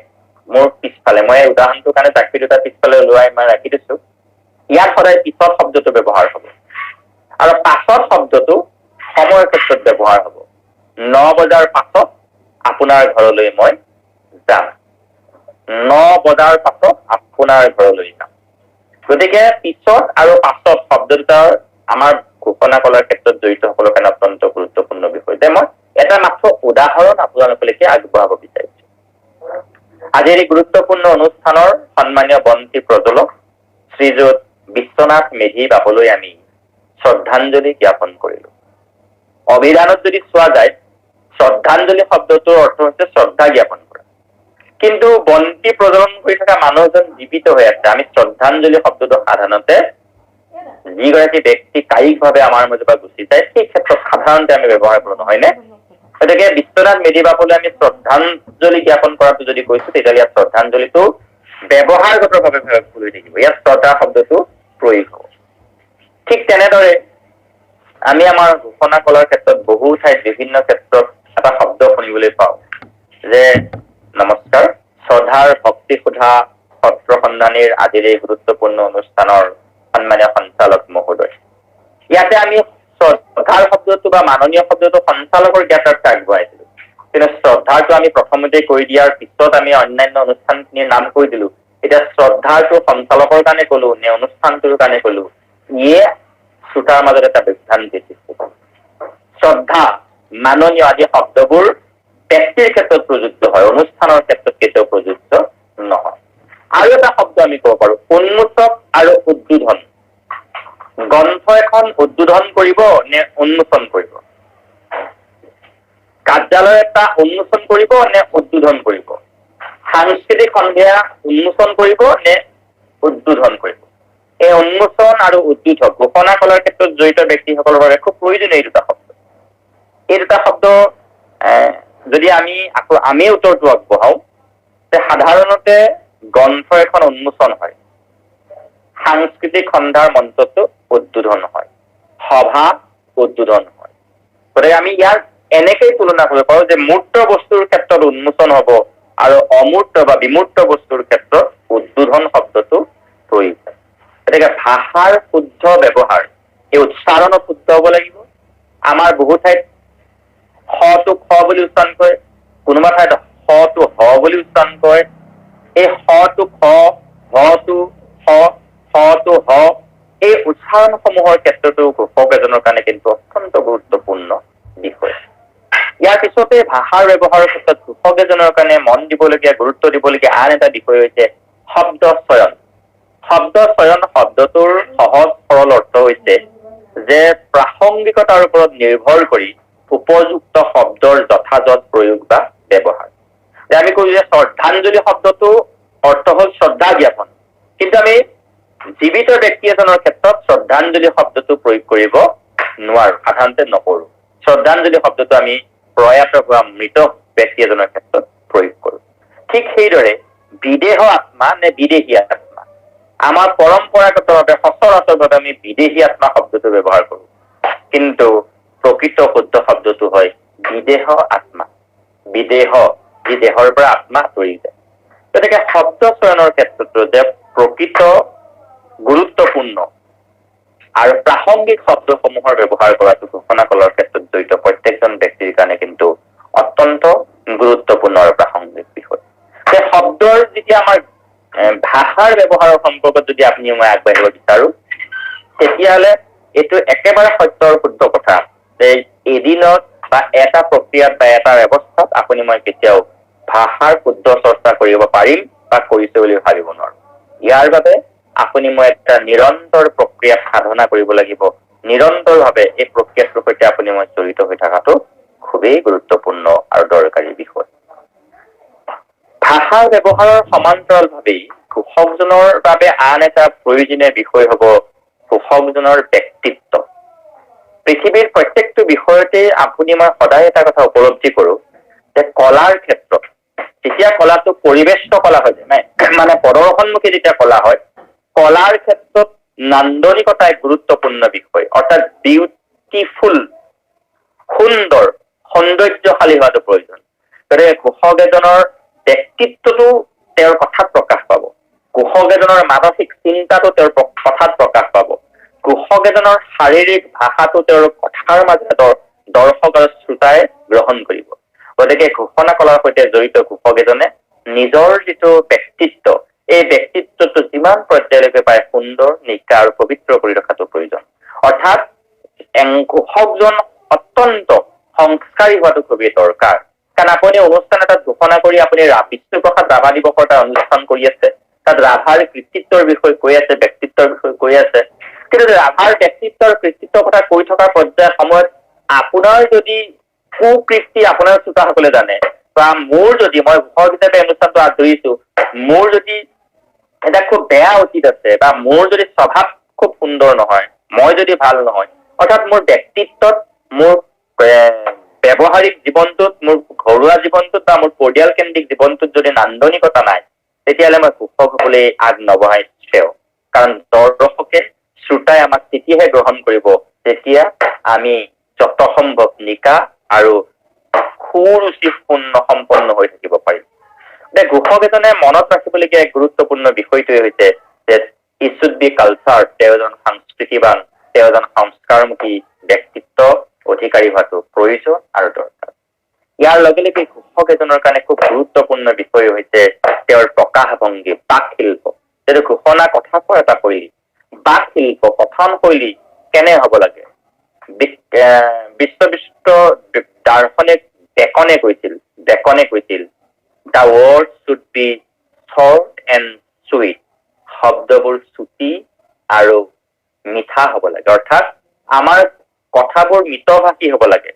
মোৰ পিছফালে, মই উদাহৰণটোৰ কাৰণে জাপি দুটা পিছফালে ওলোৱাই মই ৰাখি দিছো। ইয়াত সদায় পিছত শব্দটো ব্যৱহাৰ হব, আৰু পাছত শব্দটো সময়ৰ ক্ষেত্ৰত ব্যৱহাৰ হব। 9 বজাৰ পাছত আপোনাৰ ঘৰলৈ মই যাম। 9 বজাৰ পাছত আপোনাৰ ঘৰলৈ যাম। গতিকে পিছত আৰু পাছত শব্দ দুটাৰ আমাৰ ঘোষণা কলাৰ ক্ষেত্ৰত জড়িত সকলৰ কাৰণে অত্যন্ত গুৰুত্বপূৰ্ণ বিষয়। যে মই এটা মাত্ৰ উদাহৰণ আপোনালোকলৈকে আগবঢ়াব বিচাৰিছো। আজিৰ এই গুৰুত্বপূৰ্ণ অনুষ্ঠানৰ সন্মানীয় বন্তি প্ৰজ্বলক শ্ৰীযুত বিশ্বনাথ মেধি বাবুলৈ আমি শ্ৰদ্ধাঞ্জলি জ্ঞাপন কৰিলো। অভিধানত যদি চোৱা যায়, শ্ৰদ্ধাঞ্জলি শব্দটোৰ অৰ্থ হৈছে শ্ৰদ্ধা জ্ঞাপন কৰা। কিন্তু বন্তি প্ৰজ্বলন কৰি থকা মানুহ এজন জীৱিত হৈ আছে। আমি শ্ৰদ্ধাঞ্জলি শব্দটো সাধাৰণতে যিগৰাকী ব্যক্তি কায়িকভাৱে আমাৰ মাজৰ পৰা গুচি যায় সেই ক্ষেত্ৰত সাধাৰণতে আমি ব্যৱহাৰ কৰো, নহয় নে? গতিকে বিশ্বনাথ মেধি বাবুলৈ আমি শ্ৰদ্ধাঞ্জলি জ্ঞাপন কৰাটো যদি কৈছো, তেতিয়াহ'লে ইয়াত শ্ৰদ্ধাঞ্জলিটো ব্যৱহাৰগতভাৱে ভুল হৈ থাকিব। ইয়াত শ্ৰদ্ধা শব্দটো প্ৰয়োগ হ'ব। ঠিক তেনেদৰে আমি আমাৰ ঘোষণা কলাৰ ক্ষেত্ৰত বহু ঠাইত বিভিন্ন ক্ষেত্ৰত এটা শব্দ শুনিবলৈ পাওঁ যে নমস্কাৰ, শ্ৰদ্ধাৰ ভক্তি সোধা সত্ৰ সন্ধানীৰ আজিৰ এই গুৰুত্বপূৰ্ণ অনুষ্ঠানৰ সন্মানীয় সঞ্চালক মহোদয়। ইয়াতে আমি শ্ৰদ্ধাৰ শব্দটো বা মাননীয় শব্দটো সঞ্চালকৰ জ্ঞাতাৰ্থে আগবঢ়াইছিলো। কিন্তু শ্ৰদ্ধাটো আমি প্ৰথমতে কৈ দিয়াৰ পিছত আমি অন্যান্য অনুষ্ঠানখিনিৰ নাম কৈ দিলো। এতিয়া শ্ৰদ্ধাটো সঞ্চালকৰ কাৰণে কলো নে অনুষ্ঠানটোৰ কাৰণে কলো, ইয়ে শ্ৰোতাৰ মাজত এটা বিভ্ৰান্তি সৃষ্টি কৰে। শ্ৰদ্ধা, মাননীয় আদি শব্দবোৰ ব্যক্তিৰ ক্ষেত্ৰত প্ৰযোজ্য হয়, অনুষ্ঠানৰ ক্ষেত্ৰত কেতিয়াও প্ৰযোজ্য নহয়। আৰু এটা শব্দ আমি কব পাৰো উন্মোচক আৰু উদ্বোধন। গ্ৰন্থ এখন উদ্বোধন কৰিব নে উন্মোচন কৰিব? কাৰ্যালয় এটা উন্মোচন কৰিব নে উদ্বোধন কৰিব? সাংস্কৃতিক সন্ধিয়া উন্মোচন কৰিব নে উদ্বোধন কৰিব? এই উন্মোচন আৰু উদ্বোধক ঘোষণা কলাৰ ক্ষেত্ৰত জড়িত ব্যক্তিসকলৰ বাবে খুব প্ৰয়োজনীয় এই দুটা শব্দ। এই দুটা শব্দ যদি আমি উত্তৰটো আগবঢ়াও, সাধাৰণতে গ্ৰন্থ এখন উন্মোচন হয়, সাংস্কৃতিক সন্ধ্যাৰ মঞ্চটো উদ্বোধন হয়, সভা উদ্বোধন হয়। গতিকে আমি ইয়াক এনেকেই তুলনা কৰিব পাৰো যে মূৰ্ত বস্তুৰ ক্ষেত্ৰত উন্মোচন হব আৰু অমূৰ্ত বা বিমূৰ্ত বস্তুৰ ক্ষেত্ৰত উদ্বোধন শব্দটো প্ৰয়োগ হয়। গতিকে ভাষাৰ শুদ্ধ ব্যৱহাৰ, এই উচ্চাৰণো শুদ্ধ হব লাগিব। আমাৰ বহু ঠাইত খ-টো খ বুলি উচ্চাৰণ কৰে, কোনোবা ঠাইত হ-টো হ বুলি উচ্চাৰণ কৰে। এই হ-টো খ, হ-টো হ, হ-টো হ, এই উচ্চাৰণসমূহৰ ক্ষেত্ৰতো ঘোষক এজনৰ কাৰণে কিন্তু অত্যন্ত গুৰুত্বপূৰ্ণ বিষয়। ইয়াৰ পিছতে ভাষাৰ ব্যৱহাৰৰ ক্ষেত্ৰত ঘোষক এজনৰ কাৰণে মন দিবলগীয়া, গুৰুত্ব দিবলগীয়া আন এটা বিষয় হৈছে শব্দ চয়ন। শব্দ চয়ন শব্দটোৰ সহজ সৰল অৰ্থ হৈছে যে প্ৰাসংগিকতাৰ ওপৰত নিৰ্ভৰ কৰি উপযুক্ত শব্দৰ যথাযথ প্ৰয়োগ বা ব্যৱহাৰ। আমি কলো যে শ্ৰদ্ধাঞ্জলি শব্দটো অৰ্থ হল শ্ৰদ্ধা জ্ঞাপন, কিন্তু আমি জীৱিত ব্যক্তি এজনৰ ক্ষেত্ৰত শ্ৰদ্ধাঞ্জলি শব্দটো প্ৰয়োগ কৰিব নোৱাৰো, সাধাৰণতে নকৰো। শ্ৰদ্ধাঞ্জলি শব্দটো আমি প্ৰয়াত হোৱা মৃত ব্যক্তি এজনৰ ক্ষেত্ৰত প্ৰয়োগ কৰো। ঠিক সেইদৰে বিদেহ আত্মা নে বিদেহী আত্মা, আমাৰ পৰম্পৰাগতভাৱে সচৰাচৰভাৱে আমি বিদেহী আত্মা শব্দটো ব্যৱহাৰ কৰো, কিন্তু প্ৰকৃত শুদ্ধ শব্দটো হয় বিদেহ আত্মা। বিদেহ, যি দেহৰ পৰা আত্মা আঁতৰি যায়। গতিকে শব্দ চয়নৰ ক্ষেত্ৰতো যে প্ৰকৃত গুৰুত্বপূৰ্ণ আৰু প্ৰাসংগিক শব্দসমূহৰ ব্যৱহাৰ কৰাটো ঘোষণা কলাৰ ক্ষেত্ৰত জড়িত প্ৰত্যেকজন ব্যক্তিৰ কাৰণে কিন্তু অত্যন্ত গুৰুত্বপূৰ্ণ আৰু প্ৰাসংগিক বিষয়। সেই শব্দৰ যেতিয়া আমাৰ ভাষাৰ ব্যৱহাৰৰ সম্পৰ্কত যদি আপুনি মই আগবাঢ়িব বিচাৰো, তেতিয়াহ'লে এইটো একেবাৰে সত্য আৰু শুদ্ধ কথা যে এদিনত বা এটা প্ৰক্ৰিয়াত বা এটা ব্যৱস্থাত আপুনি মই কেতিয়াও ভাষাৰ শুদ্ধ চৰ্চা কৰিব পাৰিম বা কৰিছে বুলি ভাবিব নোৱাৰো। ইয়াৰ বাবে আপুনি মই এটা নিৰন্তৰ প্ৰক্ৰিয়াত সাধনা কৰিব লাগিব। নিৰন্তৰভাৱে এই প্ৰক্ৰিয়াটোৰ সৈতে আপুনি মই জড়িত হৈ থকাটো খুবেই গুৰুত্বপূৰ্ণ আৰু দৰকাৰী বিষয়। ভাষাৰ ব্যৱহাৰৰ সমান্তৰালভাৱেই ঘোষকজনৰ বাবে আন এটা প্ৰয়োজনীয় বিষয় হব ঘোষকজনৰ ব্যক্তিত্ব। পৃথিৱীৰ প্ৰত্যেকটো বিষয়তে আপুনি মই সদায় এটা কথা উপলব্ধি কৰো যে কলাৰ ক্ষেত্ৰত যেতিয়া কলাটো পৰিবেষ্ট কলা হয়, মানে প্ৰদৰ্শনমুখী যেতিয়া কলা হয়, কলাৰ ক্ষেত্ৰত নান্দনিকতা এক গুৰুত্বপূৰ্ণ বিষয়, অৰ্থাৎ বিউটিফুল, সুন্দৰ, সৌন্দৰ্যশালী হোৱাটো প্ৰয়োজন। গতিকে ঘোষক এজনৰ ব্যক্তিত্বটো তেওঁৰ কথাত প্ৰকাশ পাব, ঘোষক এজনৰ মানসিক চিন্তাটো তেওঁৰ কথাত প্ৰকাশ পাব, ঘোষক এজনৰ শাৰীৰিক ভাষাটো তেওঁৰ কথাৰ মাজত দৰ্শক আৰু শ্ৰোতাই গ্ৰহণ কৰিব। গতিকে ঘোষণা কলাৰ সৈতে জড়িত ঘোষক এজনে নিজৰ যিটো ব্যক্তিত্ব, এই ব্যক্তিত্বটো যিমান পৰ্যায়লৈকে পায় সুন্দৰ, নিকা আৰু পবিত্ৰ কৰি ৰখাটো প্ৰয়োজন। অৰ্থাৎ ঘোষকজন অত্যন্ত সংস্কাৰী হোৱাটো খুবেই দৰকাৰ। কাৰণ আপুনি অনুষ্ঠান এটাত ঘোষণা কৰি আপুনি বিষ্ণুপ্ৰসাদ ৰাভা দিৱসৰ এটা অনুষ্ঠান কৰি আছে, তাত ৰাভাৰ কৃতিত্বৰ বিষয়ে কৈ আছে, ব্যক্তিত্বৰ বিষয়ে কৈ আছে, কিন্তু ৰাভাৰ ব্যক্তিত্বৰ কৃতিত্বৰ কথা কৈ থকাৰ পৰ্যায়ৰ সময়ত আপোনাৰ যদি কুকৃতি আপোনাৰ শ্ৰোতাসকলে জানে, বা মোৰ যদি, মই ঘোষক হিচাপে অনুষ্ঠানটো আদৰিছো, মোৰ যদি এটা খুব বেয়া অতীত আছে, বা মোৰ যদি স্বভাৱ খুব সুন্দৰ নহয়, মই যদি ভাল নহয়, অৰ্থাৎ মোৰ ব্যক্তিত্বত, মোৰ ব্যৱহাৰিক জীৱনটোত, মোৰ ঘৰুৱা জীৱনটোত বা মোৰ পৰিয়াল কেন্দ্ৰিক জীৱনটোত যদি নান্দনিকতা নাই, তেতিয়াহ'লে মই ঘোষক হবলৈ আগ নবঢ়াই শ্ৰেয়। কাৰণ দৰ্শকে, শ্ৰোতাই আমাক তেতিয়াহে গ্ৰহণ কৰিব যেতিয়া আমি যত সম্ভৱ নিকা আৰু সুৰুচিপূৰ্ণ সম্পন্ন হৈ থাকিব পাৰিম। ঘোষক এজনে মনত ৰাখিবলগীয়া এক গুৰুত্বপূৰ্ণ বিষয়টোৱে হৈছে যে ইট শুড বি কালচাৰ, তেওঁ এজন সংস্কৃতিবান, তেওঁ এজন সংস্কাৰমুখী ব্যক্তিত্ব অধিকাৰী হোৱাটো প্ৰয়োজন আৰু দৰকাৰ। ইয়াৰ লগে লগে ঘোষক এজনৰ কাৰণে খুব গুৰুত্বপূৰ্ণ বিষয় হৈছে তেওঁৰ প্ৰকাশভংগী, বাক শিল্প। যিটো ঘোষণা কথা কোৱাৰ এটা শৈলী, বাক শিল্প, কথন শৈলী কেনে হব লাগে। বিশ্ববিষ্ট দাৰ্শনিক বেকনে কৈছিল, the word should be short and sweet, শব্দবোৰ চুটি আৰু মিঠা হব লাগে। অৰ্থাৎ আমাৰ কথাবোৰ মিতভাষী হব লাগে।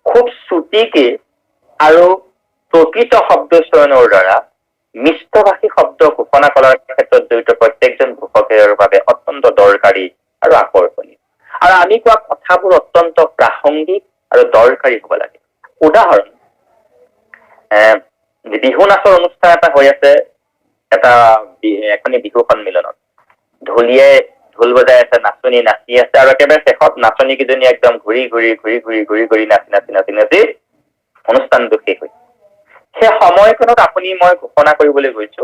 খুব চুটিকে আৰু প্ৰকৃত শব্দ চয়নৰ দ্বাৰা মিষ্টভাষী শব্দ ঘোষণা কৰাৰ ক্ষেত্ৰত জড়িত প্ৰত্যেকজন ঘোষকৰ বাবে অত্যন্ত দৰকাৰী আৰু আকৰ্ষণীয়। আৰু আমি কোৱা কথাবোৰ অত্যন্ত প্ৰাসংগিক আৰু দৰকাৰী হব লাগে। উদাহৰণ, বিহু নাচৰ অনুষ্ঠান এটা হৈ আছে এখনি বিহু সন্মিলনত, ঢুলীয়াই ঢোল বজাই আছে, নাচনী নাচি আছে, আৰু একেবাৰে শেষত নাচনী কেইজনী একদম ঘূৰি ঘূৰি নাচি অনুষ্ঠানটো শেষ হৈছে। সেই সময়কণত আপুনি মই ঘোষণা কৰিবলৈ গৈছো,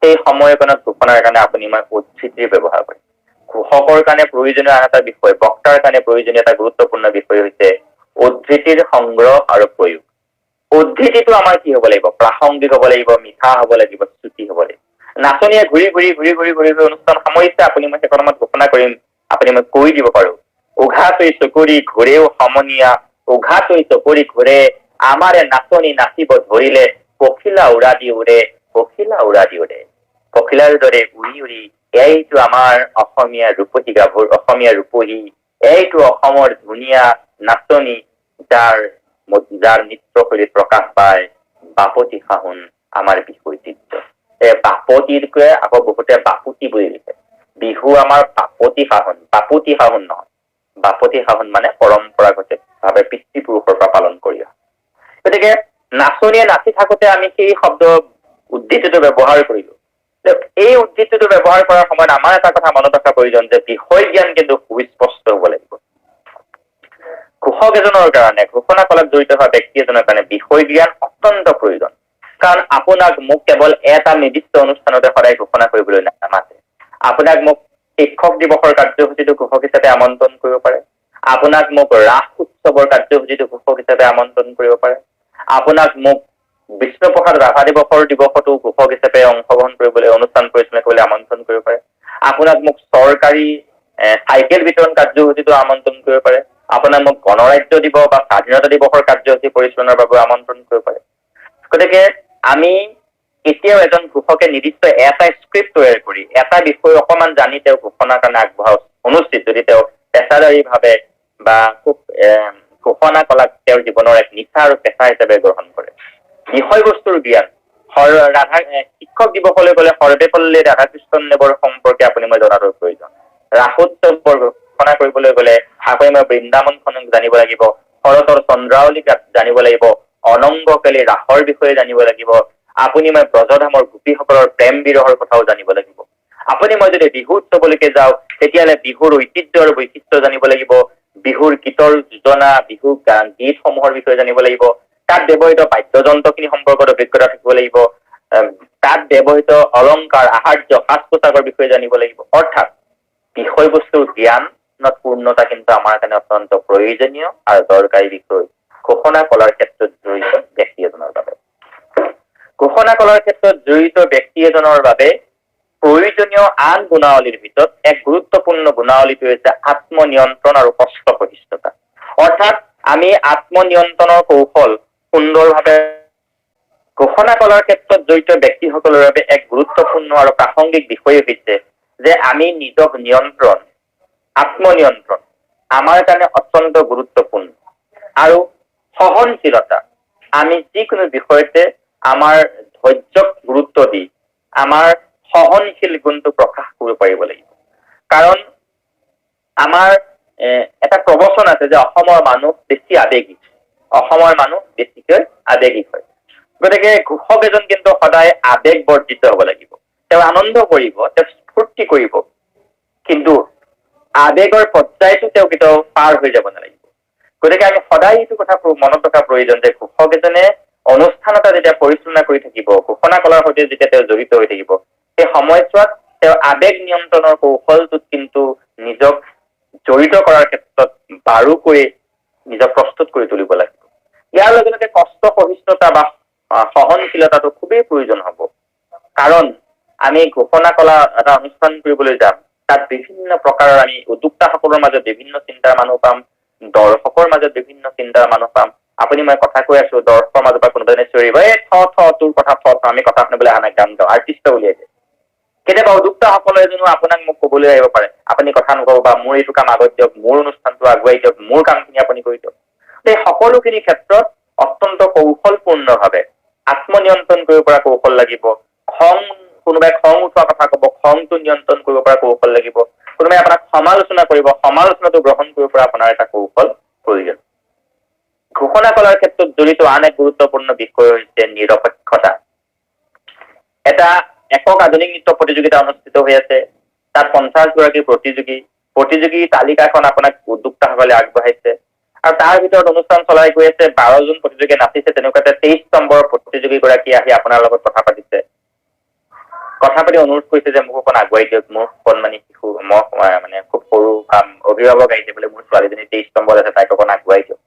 সেই সময়কণত ঘোষণাৰ কাৰণে আপুনি মই উদ্ধৃতিৰ ব্যৱহাৰ কৰিম। ঘোষকৰ কাৰণে প্ৰয়োজনীয় আন এটা বিষয়, বক্তাৰ কাৰণে প্ৰয়োজনীয় এটা গুৰুত্বপূৰ্ণ বিষয় হৈছে উদ্ধৃতিৰ সংগ্ৰহ আৰু প্ৰয়োগ। উদ্ধৃতিটো আমাৰ কি হব লাগিব? প্ৰাসংগিক হব লাগিব, মিঠা হব লাগিব, চুটি হব লাগিব। নাচনীয়ে ঘূৰি ঘূৰি অনুষ্ঠান সামৰিছে, আপুনি মই সেইকণত ঘোষণা কৰিম, আপুনি মই কৈ দিব পাৰো, উঘা তৈ চকুৰি ঘূৰেও সমনীয়া, উঘা তৈ চকুৰি ঘূৰে, আমাৰে নাচনী নাচিব ধৰিলে, পখিলা উৰা দি উৰে, পখিলা উৰা দি উৰে। পখিলাৰ দৰে উৰি উৰি, এইটো আমাৰ অসমীয়া ৰূপহী গাভৰু, অসমীয়া ৰূপহী, এইটো অসমৰ ধুনীয়া নাচনী, যাৰ নৃত্যশৈলীত প্ৰকাশ পায় বাপতি সাহোন আমাৰ বিহু ঐতিহ্য। বাপতিতকৈ আকৌ বহুতে বাপুতি বুলি লিখে। বিহু আমাৰ বাপতি সাহোন নহয়। বাপতি সাহোন মানে পৰম্পৰাগত ভাৱে পিতৃপুৰুষৰ পৰা পালন কৰি অহা। গতিকে নাচনীয়ে নাচি থাকোতে আমি সেই শব্দ উদ্ধৃতিটো ব্যৱহাৰ কৰিলো। এই উদ্ধৃতিটো ব্যৱহাৰ কৰাৰ সময়ত আমাৰ এটা কথা মনত ৰখা প্ৰয়োজন যে বিষয় জ্ঞান কিন্তু সুস্পষ্ট হব লাগিব। ঘোষক এজনৰ কাৰণে, ঘোষণা কলাত জড়িত হোৱা ব্যক্তি এজনৰ কাৰণে বিষয় জ্ঞান অত্যন্ত প্ৰয়োজন। কাৰণ আপোনাক মোক কেৱল এটা নিৰ্দিষ্ট অনুষ্ঠানতে সদায় ঘোষণা কৰিবলৈ নামাতে। আপোনাক মোক শিক্ষক দিৱসৰ কাৰ্যসূচীটো ঘোষক হিচাপে আমন্ত্ৰণ কৰিব পাৰে, আপোনাক মোক ৰাস উৎসৱৰ কাৰ্যসূচীটো ঘোষক হিচাপে আমন্ত্ৰণ কৰিব পাৰে, আপোনাক মোক বিষ্ণুপ্ৰসাদ ৰাভা দিৱসতো ঘোষক হিচাপে অংশগ্ৰহণ কৰিবলৈ, অনুষ্ঠান পৰিচালনা কৰিবলৈ আমন্ত্ৰণ কৰিব পাৰে, আপোনাক মোক চৰকাৰী চাইকেল বিতৰণ কাৰ্যসূচীটো আমন্ত্ৰণ কৰিব পাৰে, আপোনাক মোক গণৰাজ্য দিৱস বা স্বাধীনতা দিৱসৰ কাৰ্যসূচী পৰিচালনাৰ বাবে আমন্ত্ৰণ কৰিব পাৰে। গতিকে আমি এতিয়াও এজন ঘোষকে নিৰ্দিষ্ট এটা স্ক্ৰিপ্ট তৈয়াৰ কৰি এটা বিষয় অকমান জানি তেওঁ ঘোষণাৰ কাৰণে আগবঢ়া অনুচিত যদি তেওঁ পেছাদাৰী ভাৱে বা খুব ঘোষণা কলাক তেওঁৰ জীৱনৰ এক নিচা আৰু পেছা হিচাপে গ্ৰহণ কৰে। বিষয়বস্তুৰ জ্ঞান, শিক্ষক দিৱসলৈ গলে সৰ্বেপল্লী ৰাধাকৃষ্ণদেৱৰ সম্পৰ্কে আপুনি মই জনাটোৰ প্ৰয়োজন। ৰাসোৎসৱৰ ঘোষণা কৰিবলৈ গলে আপুনি মই বৃন্দাবনখনক জানিব লাগিব, শৰতৰ চন্দ্ৰাৱলীক জানিব লাগিব, অনংগকালী ৰাসৰ বিষয়ে জানিব লাগিব, আপুনি মই ব্ৰজধামৰ গোপীসকলৰ প্ৰেম বিৰহৰ কথাও জানিব লাগিব। আপুনি মই যদি বিহু উৎসৱলৈকে যাওঁ তেতিয়াহ'লে বিহুৰ ঐতিহ্য আৰু বৈশিষ্ট্য জানিব লাগিব, বিহুৰ গীতৰ যোজনা, বিহু গীতসমূহৰ বিষয়ে জানিব লাগিব, তাত ব্যৱহৃত বাদ্যযন্ত্ৰখিনি সম্পৰ্কত অভিজ্ঞতা থাকিব লাগিব, তাত ব্যৱহৃত অলংকাৰ, আহাৰ্য, সাজ পোছাকৰ বিষয়ে জানিব লাগিব। অৰ্থাৎ বিষয়বস্তুৰ জ্ঞানত পূৰ্ণতা কিন্তু আমাৰ কাৰণে অত্যন্ত প্ৰয়োজনীয় আৰু দৰকাৰী বিষয়। ঘোষণা কলাৰ ক্ষেত্ৰত জড়িত ব্যক্তি এজনৰ বাবে। ঘোষণা কলাৰ ক্ষেত্ৰত জড়িত ব্যক্তি এজনৰ বাবে প্ৰয়োজনীয় আন গুণাৱলীৰ ভিতৰত এক গুৰুত্বপূৰ্ণ গুণাৱলীটো হৈছে আত্মনিয়ন্ত্ৰণ আৰু কষ্ট সহিষ্ণুতা। অৰ্থাৎ আমি আত্মনিয়ন্ত্ৰণৰ কৌশল সুন্দৰভাৱে ঘোষণা কলাৰ ক্ষেত্ৰত জড়িত ব্যক্তিসকলৰ বাবে এক গুৰুত্বপূৰ্ণ আৰু প্ৰাসংগিক বিষয় হৈছে যে আমি নিজক নিয়ন্ত্ৰণ, আত্মনিয়ন্ত্ৰণ আমাৰ কাৰণে অত্যন্ত গুৰুত্বপূৰ্ণ আৰু সহনশীলতা আমি যিকোনো বিষয়তে আমাৰ ধৈৰ্যক গুৰুত্ব দি আমাৰ সহনশীল গুণটো প্ৰকাশ কৰিব পাৰিব লাগিব। কাৰণ আমাৰ এটা প্ৰবচন আছে যে অসমৰ মানুহ বেছি আৱেগিক, অসমৰ মানুহ বেছিকৈ আৱেগিক হয়। গতিকে ঘোষক এজন কিন্তু সদায় আৱেগ বৰ্জিত হ'ব লাগিব। তেওঁ আনন্দ কৰিব, তেওঁ স্ফূৰ্তি কৰিব, কিন্তু আৱেগৰ পৰ্যায়টো তেওঁ কেতিয়াও পাৰ হৈ যাব নালাগিব। গতিকে আমি সদায় এইটো কথা মনত ৰখা প্ৰয়োজন যে ঘোষক এজনে অনুষ্ঠান এটা যেতিয়া পৰিচালনা কৰি থাকিব, ঘোষণা কলাৰ সৈতে যেতিয়া তেওঁ জড়িত হৈ থাকিব, সেই সময়ছোৱাত তেওঁ আৱেগ নিয়ন্ত্ৰণৰ কৌশলটোত কিন্তু নিজক জড়িত কৰাৰ ক্ষেত্ৰত বাৰুকৈ নিজক প্ৰস্তুত কৰি তুলিব লাগিব। ইয়াৰ লগে লগে কষ্ট সহিষ্ণুতা বা সহনশীলতাটো খুবেই প্ৰয়োজন হ'ব। কাৰণ আমি ঘোষণা কলা এটা অনুষ্ঠান কৰিবলৈ যাম, তাত বিভিন্ন প্ৰকাৰৰ আমি উদ্যোক্তাসকলৰ মাজত বিভিন্ন চিন্তাৰ মানুহ পাম, দৰ্শকৰ মাজত বিভিন্ন চিন্তাৰ মানুহ পাম। আপুনি মই কথা কৈ আছো, দৰ্শকৰ মাজৰ পৰা কোনোবা এজনে চিঞৰিব, তোৰ কথা আমি কথা শুনিবলৈ অহা নাই, গান গাওঁ, আৰ্টিষ্ট উলিয়াই দিয়ে। কেতিয়াবা উদ্যোক্তাসকলে এজনো আপোনাক মোক কবলৈ আহিব পাৰে, আপুনি কথা নকব বা মোৰ এইটো কাম আগত দিয়ক, মোৰ অনুষ্ঠানটো আগুৱাই দিয়ক, মোৰ কামখিনি আপুনি কৰি দিয়ক। এই সকলোখিনি ক্ষেত্ৰত অত্যন্ত কৌশলপূৰ্ণভাৱে আত্মনিয়ন্ত্ৰণ কৰিব পৰা কৌশল লাগিব। কোনোবাই খং উঠোৱা কথা কব, খংটো নিয়ন্ত্ৰণ কৰিব পৰা কৌশল লাগিব। কোনোবাই আপোনাক সমালোচনা কৰিব, সমালোচনাটো গ্ৰহণ কৰিব পৰা আপোনাৰ এটা কৌশল প্ৰয়োজন। ঘোষণা কলাৰ ক্ষেত্ৰত জড়িত আন এক গুৰুত্বপূৰ্ণ বিষয় হৈছে নিৰপেক্ষতা। এটা একক আধুনিক নৃত্য প্ৰতিযোগিতা অনুষ্ঠিত হৈ আছে, তাত 50 গৰাকী প্ৰতিযোগী তালিকাখন আপোনাক উদ্যোক্তাসকলে আগবঢ়াইছে আৰু তাৰ ভিতৰত অনুষ্ঠান চলাই গৈ আছে। 12 জন প্ৰতিযোগী নাচিছে, তেনেকুৱাতে 23 নম্বৰৰ প্ৰতিযোগী গৰাকী আহি আপোনাৰ লগত কথা পাতিছে, কথা পাতি অনুৰোধ কৰিছে যে মোক অকণ আগুৱাই দিয়ক, মোৰ কণমানি শিশু, মই মানে খুব সৰু অভিভাৱক আহিছে বোলে, মোৰ ছোৱালীজনী 23 নম্বৰ আছে, তাইক অকণ আগুৱাই দিয়ক।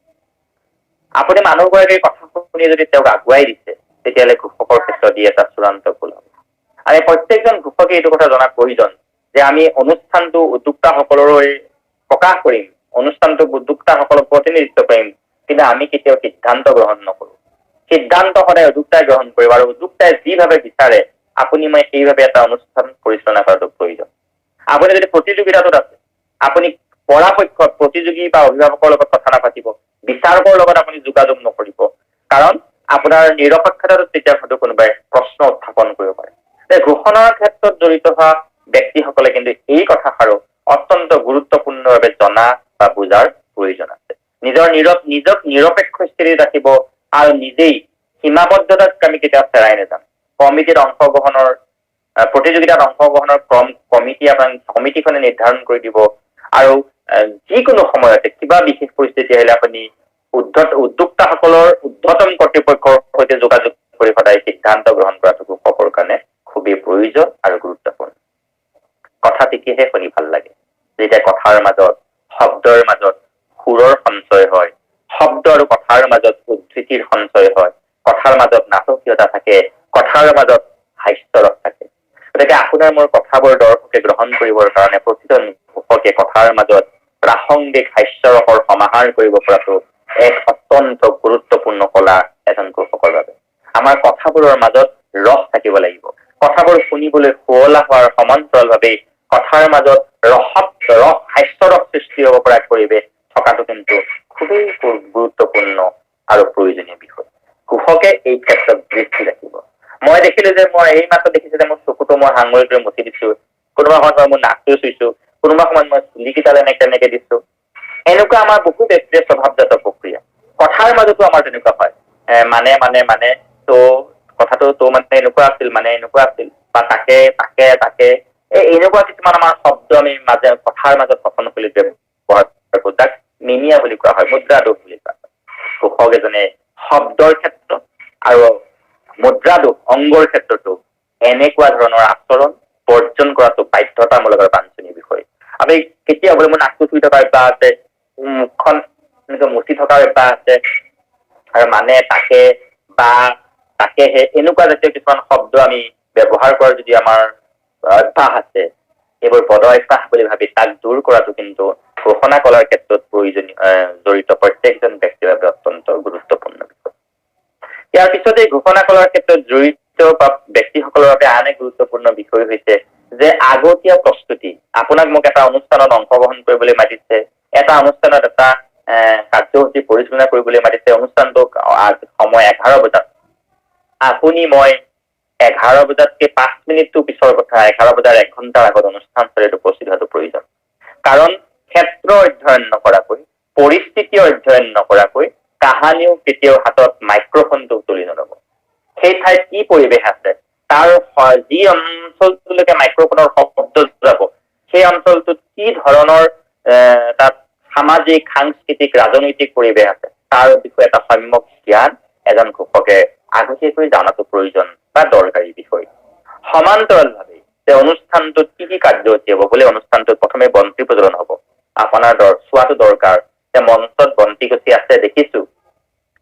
আপুনি মানুহগৰাকীৰ কথা শুনি যদি তেওঁক আগুৱাই দিছে, তেতিয়াহ'লে ঘোষকৰ ক্ষেত্ৰত ই এটা চূড়ান্ত ভুল হ'ব। আৰু প্ৰত্যেকজন ঘোষকে এইটো কথা জনা প্ৰয়োজন যে আমি অনুষ্ঠানটো উদ্যোক্তাসকললৈ প্ৰকাশ কৰিম, অনুষ্ঠানটোক উদ্যোক্তাসকলক প্ৰতিনিধিত্ব কৰিম, কিন্তু আমি কেতিয়াও সিদ্ধান্ত গ্ৰহণ নকৰো। সিদ্ধান্ত সদায় উদ্যোক্তাই গ্ৰহণ কৰিব আৰু উদ্যোক্তাই যিভাৱে বিচাৰে আপুনি মই সেইভাৱে এটা অনুষ্ঠান পৰিচালনা কৰাটো প্ৰয়োজন। আপুনি যদি প্ৰতিযোগিতাটোত আছে, আপুনি পৰাপক্ষত প্ৰতিযোগী বা অভিভাৱকৰ লগত কথা নাপাতিব, বিচাৰকৰ লগত আপুনি যোগাযোগ নকৰিব। কাৰণ আপোনাৰ নিৰপেক্ষতাটো তেতিয়া হয়তো কোনোবাই প্ৰশ্ন উত্থাপন কৰিব পাৰে। ঘোষণাৰ ক্ষেত্ৰত জড়িত হোৱা ব্যক্তিসকলে কিন্তু এই কথাষাৰো অত্যন্ত গুৰুত্বপূৰ্ণভাৱে জনা বা বুজাৰ প্ৰয়োজন আছে। নিজক নিৰপেক্ষ স্থিতি ৰাখিব আৰু নিজেই সীমাবদ্ধতাক আমি কেতিয়াও চেৰাই নাযাম। প্ৰতিযোগিতাত অংশগ্ৰহণৰ কমিটিখনে নিৰ্ধাৰণ কৰি দিব আৰু যিকোনো সময়তে কিবা বিশেষ পৰিস্থিতি আহিলে আপুনি উদ্যোক্তাসকলৰ ঊৰ্ধ্বতম কৰ্তৃপক্ষৰ সৈতে যোগাযোগ কৰি সদায় সিদ্ধান্ত গ্ৰহণ কৰাটো ঘোষকৰ কাৰণে খুবেই প্ৰয়োজন আৰু গুৰুত্বপূৰ্ণ। কথা তেতিয়াহে শুনি ভাল লাগে যেতিয়া কথাৰ মাজত, শব্দৰ মাজত সুৰৰ সঞ্চয় হয়, শব্দ আৰু কথাৰ মাজত উদ্ধৃতিৰ সঞ্চয় হয়, কথাৰ মাজত নাটকীয়তা থাকে, কথাৰ মাজত হাস্যৰস থাকে। গতিকে আপোনাৰ মোৰ কথাবোৰ দৰ্শকে গ্ৰহণ কৰিবৰ কাৰণে প্ৰতিজন ঘোষকে কথাৰ মাজত প্ৰাসংগিক হাস্যৰসৰ সমাহাৰ কৰিব পৰাটো এক অত্যন্ত গুৰুত্বপূৰ্ণ কলা এজন ঘোষকৰ বাবে। আমাৰ কথাবোৰৰ মাজত ৰস থাকিব লাগিব। কথাবোৰ শুনিবলৈ শুৱলা হোৱাৰ সমান্তৰালভাৱে কথাৰ মাজত হাস্যৰস সৃষ্টি হ'ব পৰা পৰিৱেশ থকাটো কিন্তু খুবেই গুৰুত্বপূৰ্ণ আৰু প্ৰয়োজনীয় বিষয়। ঘোষকে এই ক্ষেত্ৰত দৃষ্টি ৰাখিব। মই দেখিলো যে মই এই মাত্ৰ দেখিছো যে মোৰ চকুটো মই হাঙুলিটোৰে মুচি দিছো, কোনোবা সময়ত মই মোৰ নাকটো চুইছো, কোনোবা সময়ত মই চুলিকেইটালে তেনেকে দিছো। এনেকুৱা আমাৰ বহু ব্যক্তিৰ স্বভাৱজাত প্ৰক্ৰিয়া। কথাৰ মাজতো আমাৰ তেনেকুৱা হয়। মানে তো কথাটো তো মানে এনেকুৱা আছিল, মানে এনেকুৱা আছিল, বা তাকে এনেকুৱা কিছুমান আমাৰ শব্দ আমি কথাৰ মাজত কথনশৈলীত ব্যৱহাৰ কৰো, তাক মিমিয়া বুলি কোৱা হয়, মুদ্ৰা দোষ বুলি কোৱা হয়। ঘোষক এজনে শব্দৰ ক্ষেত্ৰত আৰু মুদ্ৰা দোষ অংগৰ ক্ষেত্ৰতো এনেকুৱা ধৰণৰ আচৰণ বৰ্জন কৰাটো বাধ্যতামূলক আৰু বাঞ্ছনীয় বিষয়। আমি কেতিয়া বোলে মোৰ নাকটো চুই থকা অভ্যাস আছে, মুখখন এনেকৈ মুচি থকাৰ অভ্যাস আছে, আৰু মানে বা তাকেহে এনেকুৱা জাতীয় কিছুমান শব্দ আমি ব্যৱহাৰ কৰাৰ যদি আমাৰ অভ্যাস আছে, এইবোৰ বদ অভ্যাস বুলি ভাবি তাক দূৰ কৰাটো কিন্তু ঘোষণা কলাৰ ক্ষেত্ৰত জড়িত প্ৰত্যেকজন ব্যক্তিৰ বাবে অত্যন্ত গুৰুত্বপূৰ্ণ বিষয়। ইয়াৰ পিছতে ঘোষণা কলাৰ ক্ষেত্ৰত জড়িত বা ব্যক্তিসকলৰ বাবে আন এক গুৰুত্বপূৰ্ণ বিষয় হৈছে যে আগতীয়া প্ৰস্তুতি। আপোনাক মোক এটা অনুষ্ঠানত অংশগ্ৰহণ কৰিবলৈ মাতিছে, এটা অনুষ্ঠানত এটা কাৰ্যসূচী পৰিচালনা কৰিবলৈ মাতিছে, অনুষ্ঠানটো সময় 11 বজাত। আপুনি মই 11 বজাতকে 5 মিনিটটো পিছৰ কথা, 11 বজাৰ 1 ঘণ্টাৰ আগত অনুষ্ঠানস্থলীত উপস্থিত হোৱাটো প্ৰয়োজন। কাৰণ ক্ষেত্ৰ অধ্যয়ন নকৰাকৈ, পৰিস্থিতি অধ্যয়ন নকৰাকৈ কাহানিও কেতিয়াও হাতত মাইক্ৰফোনটো তুলি নলব। সেই ঠাইত কি পৰিৱেশ আছে, তাৰ যি অঞ্চলটোলৈকে মাইক্ৰফোনৰ শব্দ যাব, সেই অঞ্চলটোত কি ধৰণৰ তাত সামাজিক, সাংস্কৃতিক, ৰাজনৈতিক পৰিৱেশ আছে, তাৰ বিষয়ে এটা সম্যক জ্ঞান এজন ঘোষকে আগতীয়াকৈ জনাটো প্ৰয়োজন বা দৰকাৰী বিষয়। সমান্তৰালভাৱে যে অনুষ্ঠানটোত কি কি কাৰ্যসূচী হ'ব, বোলে অনুষ্ঠানটোত প্ৰথমে বন্তি প্ৰজ্বলন হ'ব, আপোনাৰ চোৱাটো দৰকাৰ যে মঞ্চত বন্তি গছি আছে দেখিছো,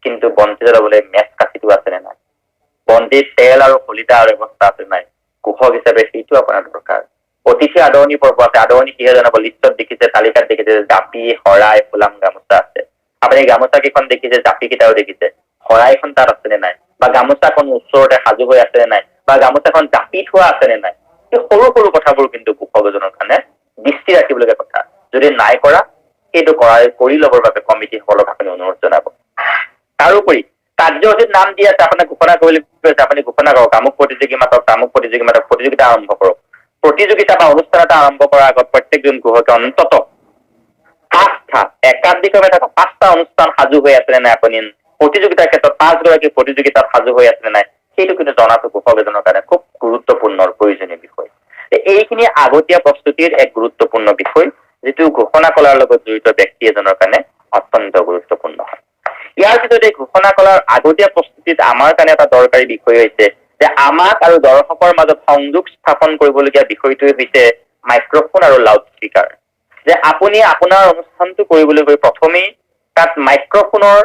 কিন্তু বন্তি জ্বলাবলৈ মেচ কাঠিটো আছে নে নাই, বন্তিত তেল আৰু শলিতাৰ ব্যৱস্থা আছে নাই, ঘোষক হিচাপে সেইটো আপোনাৰ দৰকাৰ। অতিথি আদৰণি পৰ্ব আছে, আদৰণি কিহে জনাব, লিষ্টত দেখিছে, তালিকাত দেখিছে জাপি, শৰাই, ফুলাম, গামোচা আছে। আপুনি গামোচা কেইখন দেখিছে, জাপি কেইটাও দেখিছে, শৰাইখন তাত আছে নে নাই, বা গামোচাখন ওচৰতে সাজু হৈ আছে নে নাই, বা গামোচাখন জাপি থোৱা আছে নে নাই। এই সৰু সৰু কথাবোৰ কিন্তু ঘোষক এজনৰ কাৰণে দৃষ্টি ৰাখিবলগীয়া কথা। যদি নাই কৰা, সেইটো কৰি ল'বৰ বাবে কমিটিসকলক আপুনি অনুৰোধ জনাব। তাৰোপৰি কাৰ্যসূচীত নাম দি আছে, আপোনাক ঘোষণা কৰিবলৈ কৈছে, আপুনি ঘোষণা কৰক, আমুক প্ৰতিযোগী মাতক, তামুক প্ৰতিযোগী মাতক, প্ৰতিযোগিতা আৰম্ভ কৰক। প্ৰতিযোগিতা বা অনুষ্ঠান এটা আৰম্ভ কৰাৰ আগত প্ৰত্যেকজন ঘোষকে অন্তত 5টা, একাধিকভাৱে থকা 5টা অনুষ্ঠান সাজু হৈ আছে নে নাই, আপুনি প্ৰতিযোগিতাৰ ক্ষেত্ৰত 5 গৰাকী প্ৰতিযোগিতাত সাজু হৈ আছে নে নাই, সেইটো কিন্তু জনাটো ঘোষক এজনৰ কাৰণে খুব গুৰুত্বপূৰ্ণ প্ৰয়োজনীয় বিষয়। এইখিনি আগতীয়া প্ৰস্তুতিৰ এক গুৰুত্বপূৰ্ণ বিষয়, যিটো ঘোষণা কলাৰ লগত জড়িত ব্যক্তি এজনৰ কাৰণে অত্যন্ত গুৰুত্বপূৰ্ণ হয়। ইয়াৰ পিছতে ঘোষণা কলাৰ আগতীয়া প্ৰস্তুতিত আমাৰ কাৰণে এটা দৰকাৰী বিষয় হৈছে যে আমাক আৰু দৰ্শকৰ মাজত সংযোগ স্থাপন কৰিবলগীয়া বিষয়টোৱে হৈছে মাইক্ৰফোন আৰু লাউড স্পীকাৰ। যে আপুনি আপোনাৰ অনুষ্ঠানটো কৰিবলৈ গৈ প্ৰথমেই তাত মাইক্ৰফোনৰ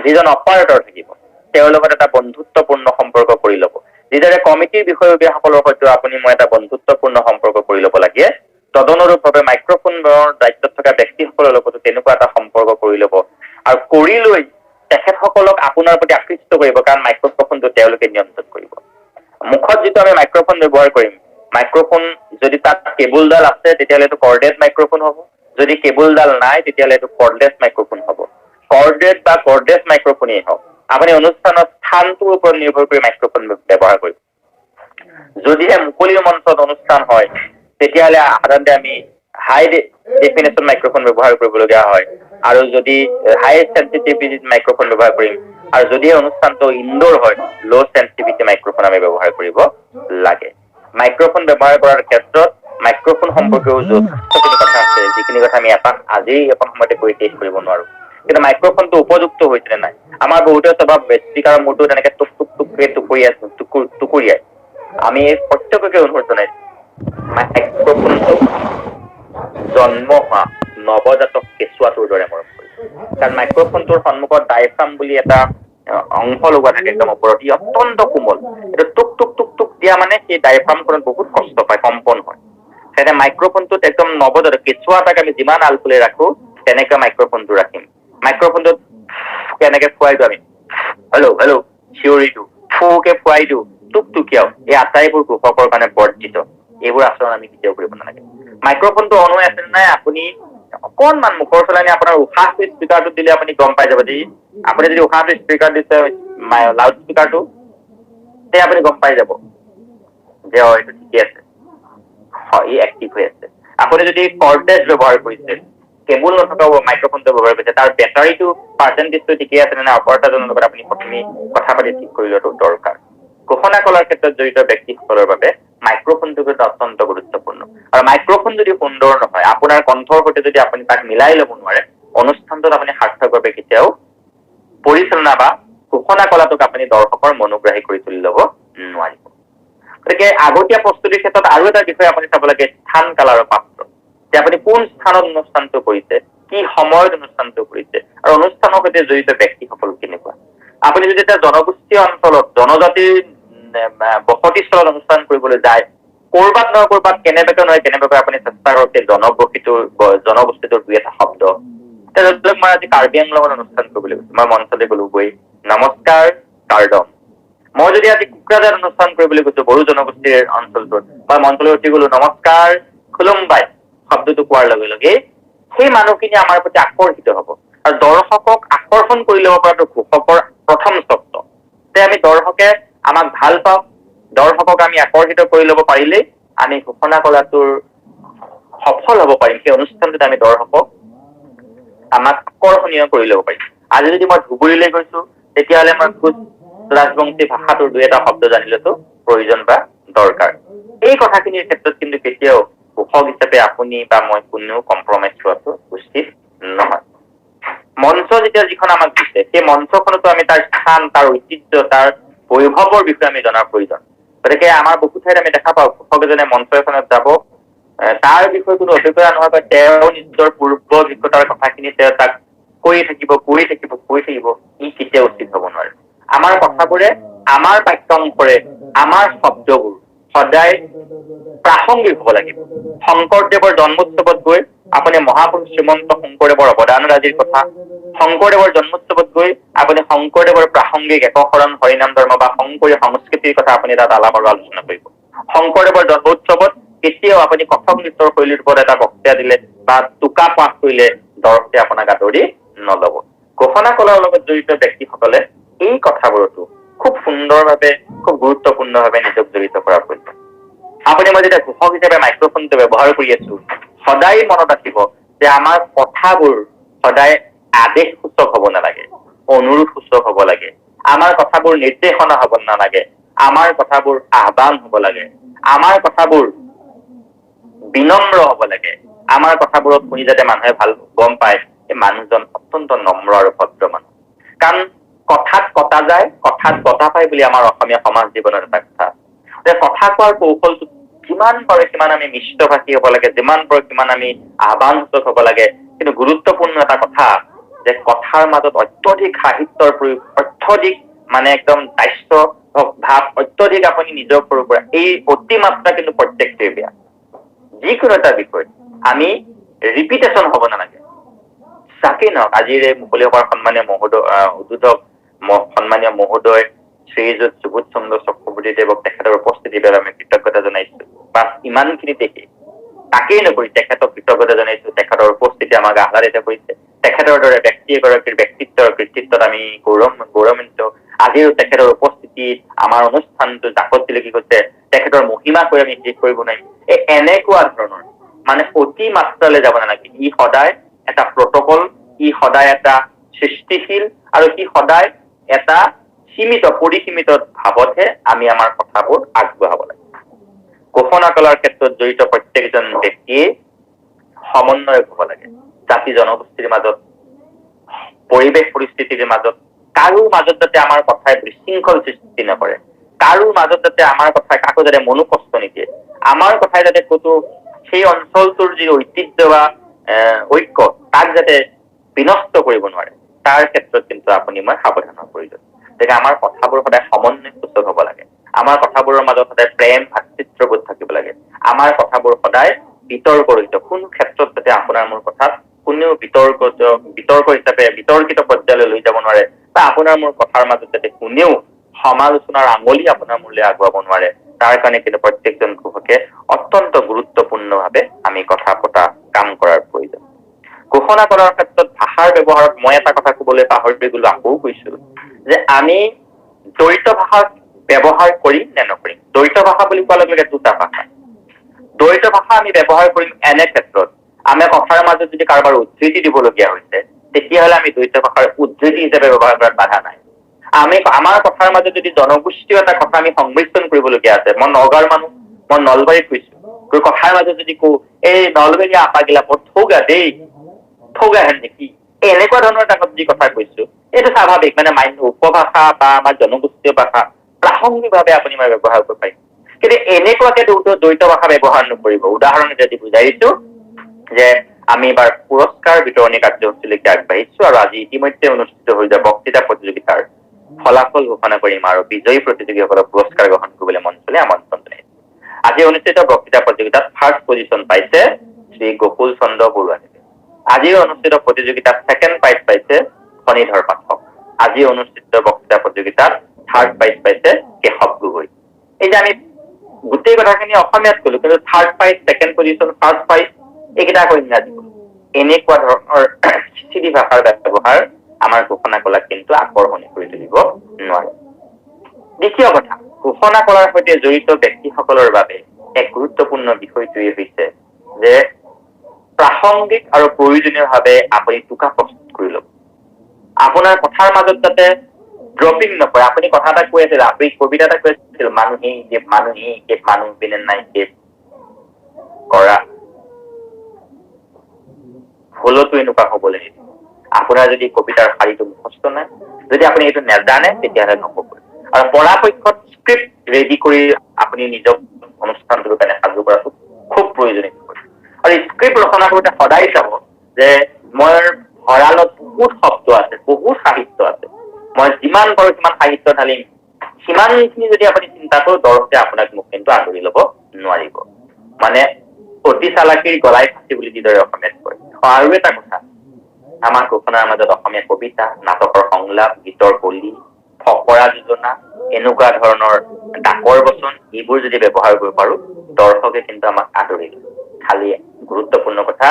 যিজন অপাৰেটৰ থাকিব, তেওঁৰ লগত এটা বন্ধুত্বপূৰ্ণ সম্পৰ্ক কৰি ল'ব। যিদৰে কমিটিৰ বিষয়ববীয়াসকলৰ সৈতে আপুনি মই এটা বন্ধুত্বপূৰ্ণ সম্পৰ্ক কৰি ল'ব লাগে, তদনুৰূপভাৱে মাইক্ৰফোনৰ দায়িত্বত থকা ব্যক্তিসকলৰ লগতো তেনেকুৱা এটা সম্পৰ্ক কৰি ল'ব। আৰু কৰি লৈ তেখেতসকলক আপোনাৰ প্ৰতি আকৃষ্ট কৰিব, কাৰণ মাইক্ৰফোনটো তেওঁলোকে নিয়ন্ত্ৰণ কৰিব। মুখত যিটো আমি মাইক্ৰফোন ব্যৱহাৰ কৰিম, মাইক্ৰফোন যদি তাত কেবুলডাল আছে তেতিয়াহ'লে এইটো কৰ্ডেড মাইক্ৰফোন হ'ব, যদি কেবুলডাল নাই তেতিয়াহ'লে এইটো কৰ্ডলেছ মাইক্ৰফোন হ'ব। কৰ্ডেড বা কৰ্ডলেছ মাইক্ৰফোনেই হওক, আপুনি অনুষ্ঠানৰ স্থানটোৰ ওপৰত নিৰ্ভৰ কৰি মাইক্ৰফোন ব্যৱহাৰ কৰিব। যদিহে মুকলি মঞ্চত অনুষ্ঠান হয়, তেতিয়াহ'লে সাধাৰণতে আমি হাই ডেফিনেশ্যন মাইক্ৰফোন ব্যৱহাৰ কৰিবলগীয়া হয়, আৰু যদি হাই চেন্সিটিভিটি মাইক্ৰফোন ব্যৱহাৰ কৰিম, আৰু যদিহে অনুষ্ঠানটো ইনডোৰ হয়, ল' চেন্সিটিভিটি মাইক্ৰফোন আমি ব্যৱহাৰ কৰিব লাগে। মাইক্ৰফোন ব্যৱহাৰ কৰাৰ ক্ষেত্ৰত মাইক্ৰফোন সম্পৰ্কেও যথেষ্টখিনি কথা আছে, যিখিনি কথা আমি আজি এখন সময়তে কৈ শেষ কৰিব নোৱাৰো। কিন্তু মাইক্ৰফোনটো উপযুক্ত হৈছে নে নাই, আমাৰ বহুতে স্বভাৱ স্পীকাৰৰ মূৰটো তেনেকে টুক টুক টুককে টুকুৰিয়াই। আমি প্ৰত্যেককে অনুৰোধ জনাইছো, মাইক্ৰফোনটো জন্ম হোৱা নৱজাতক কেঁচুৱাটোৰ দৰে মৰম কৰিব। কাৰণ মাইক্ৰফোনটোৰ সন্মুখত ডায়েফ্ৰাম বুলি এটা অংশ লগোৱা থাকে একদম ওপৰত, ই অত্যন্ত কোমল। এইটো টুক টুক টুক টুক দিয়া মানে সেই ডায়েফ্ৰামখনত বহুত কষ্ট পায়, কম্পন হয়। সেইকাৰণে মাইক্ৰফোনটোত একদম নৱজাতক কেঁচুৱা এটাক আমি যিমান আলফুলে ৰাখো, তেনেকৈ মাইক্ৰফোনটো ৰাখিম। মাইক্ৰফোনটোত কেনেকে ফুৱাই দিওঁ আমি, হেল্ল' হেল্ল' চিঞৰিটো ফুকে ফুৱাই দিওঁ, টুকটুকিয়াও, এই আটাইবোৰ ঘোষকৰ কাৰণে বৰ্জিত। এইবোৰ আচৰণ আমি কেতিয়াও কৰিব নালাগে। মাইক্ৰফোনটো অন হৈ আছে নাই, আপুনি অকনমান মুখৰ চলাইনি আপোনাৰ উশাহটো স্পীকাৰটোত দিলে আপুনি গম পাই যাব। আপুনি যদি উশাহটো স্পীকাৰ দিছে লাউড স্পীকাৰটো, তে আপুনি গম পাই যাব যে এইটো ঠিকে আছে, ই এক্টিভ হৈ আছে। আপুনি যদি কৰ্ডলেছ ব্যৱহাৰ কৰিছে, কেবুল নথকা মাইক্ৰফোনটো ব্যৱহাৰ কৰিছে, তাৰ বেটাৰীটো পাৰ্চেণ্টেজটো ঠিকে আছে নে নাই, অপাৰেটৰজনৰ লগত আপুনি প্ৰথমে কথা পাতি ঠিক কৰি লোৱাটো দৰকাৰ। ঘোষণা কলাৰ ক্ষেত্ৰত জড়িত ব্যক্তিসকলৰ বাবে মাইক্ৰফোনটো কিন্তু অত্যন্ত গুৰুত্বপূৰ্ণ। আৰু মাইক্ৰফোন যদি সুন্দৰ নহয়, আপোনাৰ কণ্ঠৰ সৈতে যদি আপুনি তাক মিলাই ল'ব নোৱাৰে, অনুষ্ঠানটোত আপুনি সাৰ্থকভাৱে কেতিয়াও পৰিচালনা বা ঘোষণা কলাটোক আপুনি দৰ্শকৰ মনোগ্ৰাহী কৰি তুলি ল'ব নোৱাৰিব। গতিকে আগতীয়া প্ৰস্তুতিৰ ক্ষেত্ৰত আৰু এটা বিষয় আপুনি চাব লাগে, স্থান কাল আৰু পাত্ৰ। যে আপুনি কোন স্থানত অনুষ্ঠানটো কৰিছে, কি সময়ত অনুষ্ঠানটো কৰিছে, আৰু অনুষ্ঠানৰ সৈতে জড়িত ব্যক্তিসকল কেনেকুৱা। আপুনি যদি এটা জনগোষ্ঠীয় অঞ্চলত জনজাতিৰ বসতিস্থলত অনুষ্ঠান কৰিবলৈ যায়, কৰবাত নহয় কৰবাত কেনেবাকৈ নহয় কেনেবাকৈ আপুনি চেষ্টা কৰক সেই জনগোষ্ঠীটোৰ দুই এটা শব্দ। ধৰি লওক মই আজি কাৰ্বি আংলঙত অনুষ্ঠান কৰিবলৈ গৈছো, মই মঞ্চলৈ গলো, গৈ নমস্কাৰ কাৰ্ডম। মই যদি আজি কোকৰাঝাৰত অনুষ্ঠান কৰিবলৈ গৈছো বড়ো জনগোষ্ঠীৰ অঞ্চলটোত, মই মঞ্চলৈ উঠি গলো নমস্কাৰ খুলুমবাই শব্দটো কোৱাৰ লগে লগে সেই মানুহখিনি আমাৰ প্ৰতি আকৰ্ষিত হব। আৰু দৰ্শকক আকৰ্ষণ কৰি ল'ব পৰাটো ঘোষকৰ প্ৰথম চৰ্ত যে আমি দৰ্শকে আমাক ভাল পাওঁ, দৰ্শকক আমি আকৰ্ষিত কৰি ল'ব পাৰিলেই আমি ঘোষণা কলাটোৰ সফল হ'ব পাৰিম। সেই অনুষ্ঠানটোত আমি দৰ্শকক আমাক আকৰ্ষণীয় কৰি ল'ব পাৰিম। আজি যদি মই ধুবুৰীলৈ গৈছো, তেতিয়াহ'লে মই কোচ ৰাজবংশী ভাষাটোৰ দুই এটা শব্দ জানিলেতো প্ৰয়োজন বা দৰকাৰ। এই কথাখিনিৰ ক্ষেত্ৰত কিন্তু কেতিয়াও ঘোষক হিচাপে আপুনি বা মই কোনেও কম্প্ৰমাইজ হোৱাটো উচিত নহয়। মঞ্চ যেতিয়া যিখন আমাক দিছে, সেই মঞ্চখনতো আমি তাৰ স্থান, তাৰ ঐতিহ্য, তাৰ বৈভৱৰ বিষয়ে আমি জনাৰ প্ৰয়োজন। গতিকে আমাৰ বহু ঠাইত আমি দেখা পাওঁ ঘোষক এজনে মঞ্চ এখনত যাব, তাৰ বিষয়ে কোনো অভিজ্ঞতা নহয় বা তেওঁ নিজৰ পূৰ্ব অভিজ্ঞতাৰ কথাখিনি তেওঁ তাক কৈ থাকিব, ই কেতিয়াও উচিত হ'ব নোৱাৰে। আমাৰ কথাবোৰে, আমাৰ বাক্যাংশৰে, আমাৰ শব্দবোৰ সদায় প্ৰাসংগিক হ'ব লাগিব। শংকৰদেৱৰ জন্মোৎসৱত গৈ আপুনি মহাপুৰুষ শ্ৰীমন্ত শংকৰদেৱৰ অৱদানৰাজিৰ কথা, শংকৰদেৱৰ জন্মোৎসৱত গৈ আপুনি শংকৰদেৱৰ প্ৰাসংগিক একশৰণ হৰিনাম ধৰ্ম বা শংকৰীয় সংস্কৃতিৰ কথা আপুনি তাত আলাপ আৰু আলোচনা কৰিব। শংকৰদেৱৰ জন্মোৎসৱত কেতিয়াও আপুনি কথক নৃত্যৰ শৈলীৰ ওপৰত এটা বক্তৃতা দিলে বা টোকা পাঠ কৰিলে দৰ্শকে আপোনাক আদৰি নলব। ঘোষণা কলাৰ লগত জড়িত ব্যক্তিসকলে এই কথাবোৰতো খুব সুন্দৰভাৱে, খুব গুৰুত্বপূৰ্ণভাৱে নিজক জড়িত কৰাৰ প্ৰয়োজন। আপুনি মই যেতিয়া ঘোষক হিচাপে মাইক্ৰফোনটো ব্যৱহাৰ কৰি আছো, সদায় মনত ৰাখিব যে আমাৰ কথাবোৰ সদায় আদেশ সূচক হ'ব নালাগে, অনুৰোধ সূচক হ'ব লাগে। আমাৰ কথাবোৰ নিৰ্দেশনা হ'ব নালাগে, আমাৰ কথাবোৰ আহ্বান হ'ব লাগে, আমাৰ কথাবোৰ বিনম্ৰ হ'ব লাগে। আমাৰ কথাবোৰত শুনি যাতে মানুহে ভাল গম পায় যে মানুহজন অত্যন্ত নম্ৰ আৰু ভদ্ৰ মানুহ। কাৰণ কথাত কটা যায়, কথাত বতা পায় বুলি আমাৰ অসমীয়া সমাজ জীৱনৰ এটা কথা। কথা কোৱাৰ কৌশলটো যিমান পাৰে সিমান আমি মিষ্টভাষী হ'ব লাগে, যিমান পাৰে সিমান আমি আহ্বানসূচক হ'ব লাগে। কিন্তু গুৰুত্বপূৰ্ণ এটা কথা যে কথাৰ মাজত অত্যধিক সাহিত্যৰ প্ৰয়োগ, অত্যধিক মানে একদম দাস্য ভাৱ, অত্যধিক আপুনি নিজৰ সৰুৰ পৰা, এই অতিমাত্ৰা কিন্তু প্ৰত্যেকটোৱে বেয়া। যিকোনো এটা বিষয় আমি ৰিপিটেশ্যন হ'ব নালাগে। চাকেই নহওক, আজিৰ এই মুকলি সভাৰ সন্মানীয় উদ্বোধক সন্মানীয় মহোদয় শ্ৰীযুত সুবোধ চন্দ্ৰ চক্ৰৱৰ্তীদেৱক তেখেতৰ উপস্থিতিৰ বাবে আমি কৃতজ্ঞতা জনাইছো। বা ইমানখিনি দেখি তাকেই নকৰি তেখেতক কৃতজ্ঞতা জনাইছো। তেখেতৰ উপস্থিতি আমাক আহ্লাদিত কৰিছে। তেখেতৰ দৰে ব্যক্তি এগৰাকীৰ ব্যক্তিত্বৰ কৃতিত্বত আমি গৌৰৱান্বিত। আজিও তেখেতৰ উপস্থিতিত আমাৰ অনুষ্ঠানটো জাকত জিলিকি গৈছে। তেখেতৰ মহিমা কৈ আমি শেষ কৰিব নোৱাৰিম। এনেকুৱা ধৰণৰ মানে অতি মাত্ৰালৈ যাব নালাগে। ই সদায় এটা প্ৰটকল, ই সদায় এটা সৃষ্টিশীল, আৰু ই সদায় এটা সীমিত, পৰিসীমিত ভাৱতহে আমি আমাৰ কথাবোৰ আগবঢ়াব লাগে। ঘোষণা কলাৰ ক্ষেত্ৰত জড়িত প্ৰত্যেকজন ব্যক্তিয়ে সমন্বয় হ'ব লাগে। জাতি জনগোষ্ঠীৰ মাজত, পৰিৱেশ পৰিস্থিতিৰ মাজত, কাৰো মাজত যাতে আমাৰ কথাই বিশৃংখল সৃষ্টি নকৰে, কাৰো মাজত যাতে আমাৰ কথাই কাকো যাতে মনোকষ্ট নিদিয়ে, আমাৰ কথাই যাতে ক'তো সেই অঞ্চলটোৰ যি ঐতিহ্য বা ঐক্য তাক যাতে বিনষ্ট কৰিব নোৱাৰে, তাৰ ক্ষেত্ৰত কিন্তু আপুনি মই সাৱধানৰ প্ৰয়োজন। গতিকে আমাৰ কথাবোৰ সদায় সমন্বয় সূচক হ'ব লাগে। আমাৰ কথাবোৰৰ মাজত সদায় প্ৰেম, ভাতৃত্ববোধ থাকিব লাগে। আমাৰ কথাবোৰ সদায় বিতৰ্কৰহিত, কোনো ক্ষেত্ৰত যাতে আপোনাৰ মোৰ কথাত কোনেও বিতৰ্ক হিচাপে বিতৰ্কিত পৰ্যায়লৈ লৈ যাব নোৱাৰে, বা আপোনাৰ মোৰ কথাৰ মাজত যাতে কোনেও সমালোচনাৰ আঙুলি আপোনাৰ মোলৈ আগুৱাব নোৱাৰে, তাৰ কাৰণে কিন্তু প্ৰত্যেকজন ঘোষকে অত্যন্ত গুৰুত্বপূৰ্ণভাৱে আমি কথা পতা, কাম কৰাৰ প্ৰয়োজন। ঘোষণা কৰাৰ ক্ষেত্ৰত ভাষাৰ ব্যৱহাৰত মই এটা কথা কবলৈ পাহৰি গলো, আকৌ কৈছো যে আমি দ্বৈত ভাষা ব্যৱহাৰ কৰিম নে নকৰিম। দ্বৈত ভাষা বুলি কোৱাৰ লগে লগে দুটা ভাষা। দ্বৈত ভাষা আমি ব্যৱহাৰ কৰিম এনে ক্ষেত্ৰত, আমি কথাৰ মাজত যদি কাৰোবাৰ উদ্ধৃতি দিবলগীয়া হৈছে, তেতিয়াহ'লে আমি দ্বৈত ভাষাৰ উদ্ধৃতি হিচাপে ব্যৱহাৰ কৰাত বাধা নাই। আমি আমাৰ কথাৰ মাজত যদি জনগোষ্ঠীয় এটা কথা আমি সংমিশ্ৰণ কৰিবলগীয়া আছে, মই নগাঁৱৰ মানুহ, মই নলবাৰীত কৈছো, তোৰ কথাৰ মাজত যদি কওঁ এই নলবেৰীয়া আপাগিলা বৰ ঠৌগা দেই, ঠৌগা হেন নেকি, এনেকুৱা ধৰণৰ এটা যি কথা কৈছো, এইটো স্বাভাৱিক। মানে উপভাষা বা আমাৰ জনগোষ্ঠীয় ভাষা প্ৰাসংগিকভাৱে আপুনি মই ব্যৱহাৰ কৰিব পাৰিম। কিন্তু এনেকুৱাকে দ্বৈত ভাষা ব্যৱহাৰ নকৰিব। উদাহৰণ যদি বুজাইছো যে আমি এবাৰ পুৰস্কাৰ বিতৰণী কাৰ্যসূচীলৈকে আগবাঢ়িছো, আৰু আজি ইতিমধ্যে অনুষ্ঠিত হৈ যায় বক্তৃতা প্ৰতিযোগিতাৰ ফলাফল ঘোষণা কৰিম আৰু বিজয়ী প্ৰতিযোগীসকলক পুৰস্কাৰ গ্ৰহণ কৰিবলৈ মঞ্চলৈ আমন্ত্ৰণ জনাইছো। আজি অনুষ্ঠিত বক্তৃতা প্ৰতিযোগিতাত ফাৰ্ষ্ট পজিশ্যন পাইছে শ্ৰী গকুল চন্দ্ৰ বৰুৱাদেৱে। আজি অনুষ্ঠিত প্ৰতিযোগিতাত ছেকেণ্ড প্ৰাইজ পাইছে ফণীধৰ পাঠক। আজি অনুষ্ঠিত বক্তৃতা প্ৰতিযোগিতাত থাৰ্ড প্ৰাইজ পাইছে কেশৱ গগৈ। এই যে আমি গোটেই কথাখিনি অসমীয়াত কলো, কিন্তু third prize, second position, first prize এইকেইটা আকৌ ইংৰাজী কলো। এনেকুৱা ধৰণৰ চিঠি ভাষাৰ ব্যৱহাৰ আমাৰ ঘোষণা কলাক কিন্তু আকৰ্ষণীয় কৰি তুলিব নোৱাৰে। দ্বিতীয় কথা, ঘোষণা কলাৰ সৈতে জড়িত ব্যক্তিসকলৰ বাবে এক গুৰুত্বপূৰ্ণ বিষয়টোৱে হৈছে যে প্ৰাসংগিক আৰু প্ৰয়োজনীয়ভাৱে আপুনি টোকা প্ৰস্তুত কৰি ল'ব। আপোনাৰ কথাৰ মাজত যাতে ড্ৰপিং নকৰে। আপুনি কথা এটা কৈ আছিল, আপুনি কবিতা এটা কৈ আছিল, মানুহেই মানুহ বিনে নাই কৰা ভুলতো এনেকুৱা হবলৈ নিদিব। আপোনাৰ যদি কবিতাৰ শাৰীটো মুখস্থ নাই, যদি আপুনি এইটো নাজানে, তেতিয়াহ'লে নহব। আৰু পৰাপক্ষত স্ক্ৰিপ্ট ৰেডি কৰি আপুনি নিজক অনুষ্ঠানটোৰ কাৰণে সাজু কৰাটো খুব প্ৰয়োজনীয়। আৰু স্ক্ৰিপ্ট ৰচনা কৰোঁতে সদায় চাব যে মোৰ ভঁৰালত বহুত শব্দ আছে, বহুত সাহিত্য আছে, মই যিমান পাৰো সিমান সাহিত্য ঢালিম। সিমানখিনি যদি আপুনি চিন্তা কৰো, দৰ্শকে আপোনাক মোক কিন্তু আদৰি ল'ব নোৱাৰিব। মানে অতি চালাকিৰ গলাই ফাঁচি বুলি যিদৰে অসমীয়াত কয়। আৰু এটা কথা, আমাৰ ঘোষণাৰ মাজত অসমীয়া কবিতা, নাটকৰ সংলাপ, গীতৰ কলি, ফকৰা যোজনা, এনেকুৱা ধৰণৰ ডাকৰ বচন, এইবোৰ যদি ব্যৱহাৰ কৰিব পাৰো, দৰ্শকে কিন্তু আমাক আদৰি লয়। খালি গুৰুত্বপূৰ্ণ কথা,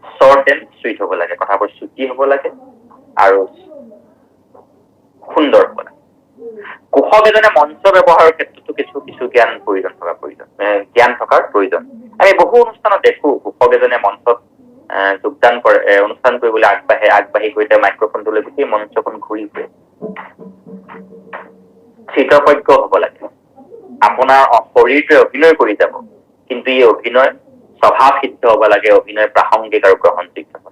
শ্বৰ্ট এণ্ড চুইট হ'ব লাগে, কথাবোৰ চুটি হ'ব লাগে আৰু সুন্দৰ হ'ব লাগে। কুশক এজনে মঞ্চ ব্যৱহাৰৰ ক্ষেত্ৰতো কিছু জ্ঞান থকাৰ প্ৰয়োজন। আমি বহু অনুষ্ঠানত দেখো কুশক এজনে মঞ্চত যোগদান কৰে, অনুষ্ঠান কৰিবলৈ আগবাঢ়ি গৈ তেওঁ মাইক্ৰফোনটো লৈ গোটেই মঞ্চখন ঘূৰি ফুৰে। স্থিতপ্ৰজ্ঞ হ'ব লাগে। আপোনাৰ শৰীৰটোৱে অভিনয় কৰি যাব, কিন্তু এই অভিনয় স্বভাৱ সিদ্ধ হ'ব লাগে, অভিনয় প্ৰাসংগিক আৰু গ্ৰহণযোগ্য হ'ব।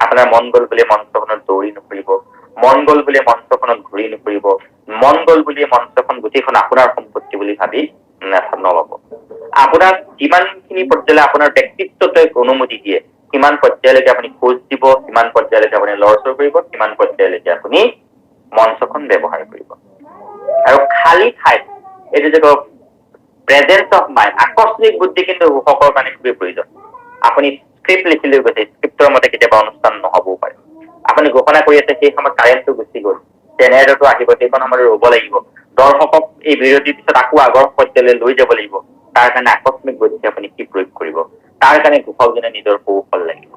আপোনাৰ মন গ'ল বুলি মঞ্চখনত দৌৰি নুফুৰিব, মন গ'ল বুলি মঞ্চখনত ঘূৰি নুফুৰিব, মন গ'ল বুলি মঞ্চখন গোটেইখন আপোনাৰ সম্পত্তি বুলি ভাবি নল'ব। আপোনাক যিমানখিনি পৰ্যায়লৈ আপোনাৰ ব্যক্তিত্বটোৱে অনুমতি দিয়ে, সিমান পৰ্যায়লৈকে আপুনি খোজ দিব, সিমান পৰ্যায়লৈকে আপুনি লৰচৰ কৰিব, সিমান পৰ্যায়লৈকে আপুনি মঞ্চখন ব্যৱহাৰ কৰিব। আৰু খালী ঠাইত এইটো যে প্ৰেজেন্স অফ মাইণ্ড, আকস্মিক বুদ্ধি কিন্তু ঘোষকৰ কাৰণে খুবেই প্ৰয়োজন। আপুনি স্ক্ৰিপ্ট লিখি লৈ গৈছে, স্ক্ৰিপ্টৰ মতে কেতিয়াবা অনুষ্ঠান নহবও পাৰে। আপুনি ঘোষণা কৰি আছে, সেই সময়ত কাৰেণ্টটো গুচি গ'ল, জেনেৰেটৰটো আহিব, সেইখন সময়ত ৰ'ব লাগিব, দৰ্শকক এই বিৰতিৰ পিছত আকৌ আগৰ পৰ্যায়লৈ লৈ যাব লাগিব। তাৰ কাৰণে আকস্মিক বুদ্ধি আপুনি কি প্ৰয়োগ কৰিব, তাৰ কাৰণে ঘোষকজনে নিজৰ কৌশল লাগিব।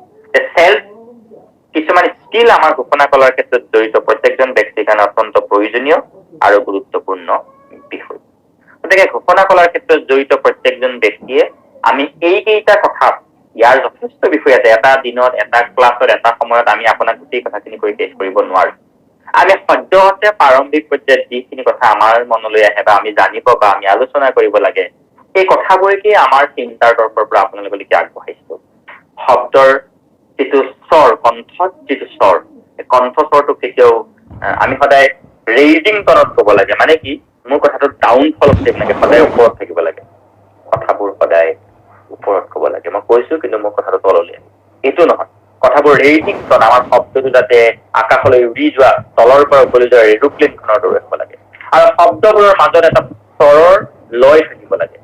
কিছুমান স্কিল আমাৰ ঘোষণা কলাৰ ক্ষেত্ৰত জড়িত প্ৰত্যেকজন ব্যক্তিৰ কাৰণে অত্যন্ত প্ৰয়োজনীয় আৰু গুৰুত্বপূৰ্ণ বিষয়। গতিকে ঘোষণা কলাৰ ক্ষেত্ৰত জড়িত প্ৰত্যেকজন ব্যক্তিয়ে আমি এইকেইটা কথা, ইয়াৰ যথেষ্ট বিষয় আছে। এটা দিনত, এটা ক্লাছত, এটা সময়ত আমি আপোনাক গোটেই কথাখিনি কৈ শেষ কৰিব নোৱাৰো। আমি সদ্যহতে প্ৰাৰম্ভিক পৰ্যায়ত যিখিনি কথা আমাৰ মনলৈ আহে বা আমি জানিব বা আমি আলোচনা কৰিব লাগে, এই কথাবোৰকে আমাৰ চিন্তাৰ তৰফৰ পৰা আপোনালোকলৈকে আগবঢ়াইছো। শব্দৰ যিটো স্বৰ, কণ্ঠত যিটো স্বৰ, এই কণ্ঠস্বৰটো কেতিয়াও আমি সদায় ৰেইজিং টনত ক'ব লাগে। মানে কি, মোৰ কথাটো ডাউন ফলত তেনেকে সদায় ওপৰত থাকিব লাগে, কথাবোৰ সদায় ওপৰত ক'ব লাগে। মই কৈছো কিন্তু মোৰ কথাটো তললৈ, এইটো নহয়। কথাবোৰ ৰেইজিং টন, আমাৰ শব্দটো যাতে আকাশলৈ উৰি যোৱা, তলৰ পৰা ওপৰলৈ যোৱা এৰোপ্লেনখনৰ দৰে হ'ব লাগে। আৰু শব্দবোৰৰ মাজত এটা স্বৰৰ লয় থাকিব লাগে।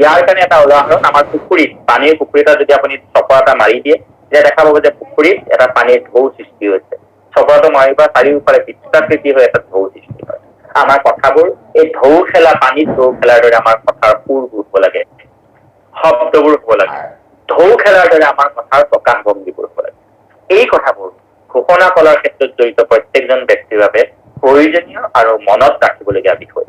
ইয়াৰ কাৰণে এটা উদাহৰণ, আমাৰ পুখুৰীত, পানীৰ পুখুৰী এটা যদি আপুনি চপৰা এটা মাৰি দিয়ে, তেতিয়া দেখা পাব যে পুখুৰীত এটা পানীৰ ঢৌ সৃষ্টি হৈছে। চপৰাটো মাৰিবা, চাৰিওফালে বৃত্তাকৃতি হৈ এটা ঢৌ সৃষ্টি হয়। আমাৰ কথাবোৰ এই ঢৌ খেলা, পানীত ঢৌ খেলাৰ দৰে আমাৰ কথাৰ সুৰবোৰ হ'ব লাগে, শব্দবোৰ হ'ব লাগে। ঢৌ খেলাৰ দৰে আমাৰ কথাৰ প্ৰকাশ ভংগীবোৰ হ'ব লাগে। এই কথাবোৰ ঘোষণা কলাৰ ক্ষেত্ৰত জড়িত প্ৰত্যেকজন ব্যক্তিৰ বাবে প্ৰয়োজনীয় আৰু মনত ৰাখিবলগীয়া বিষয়।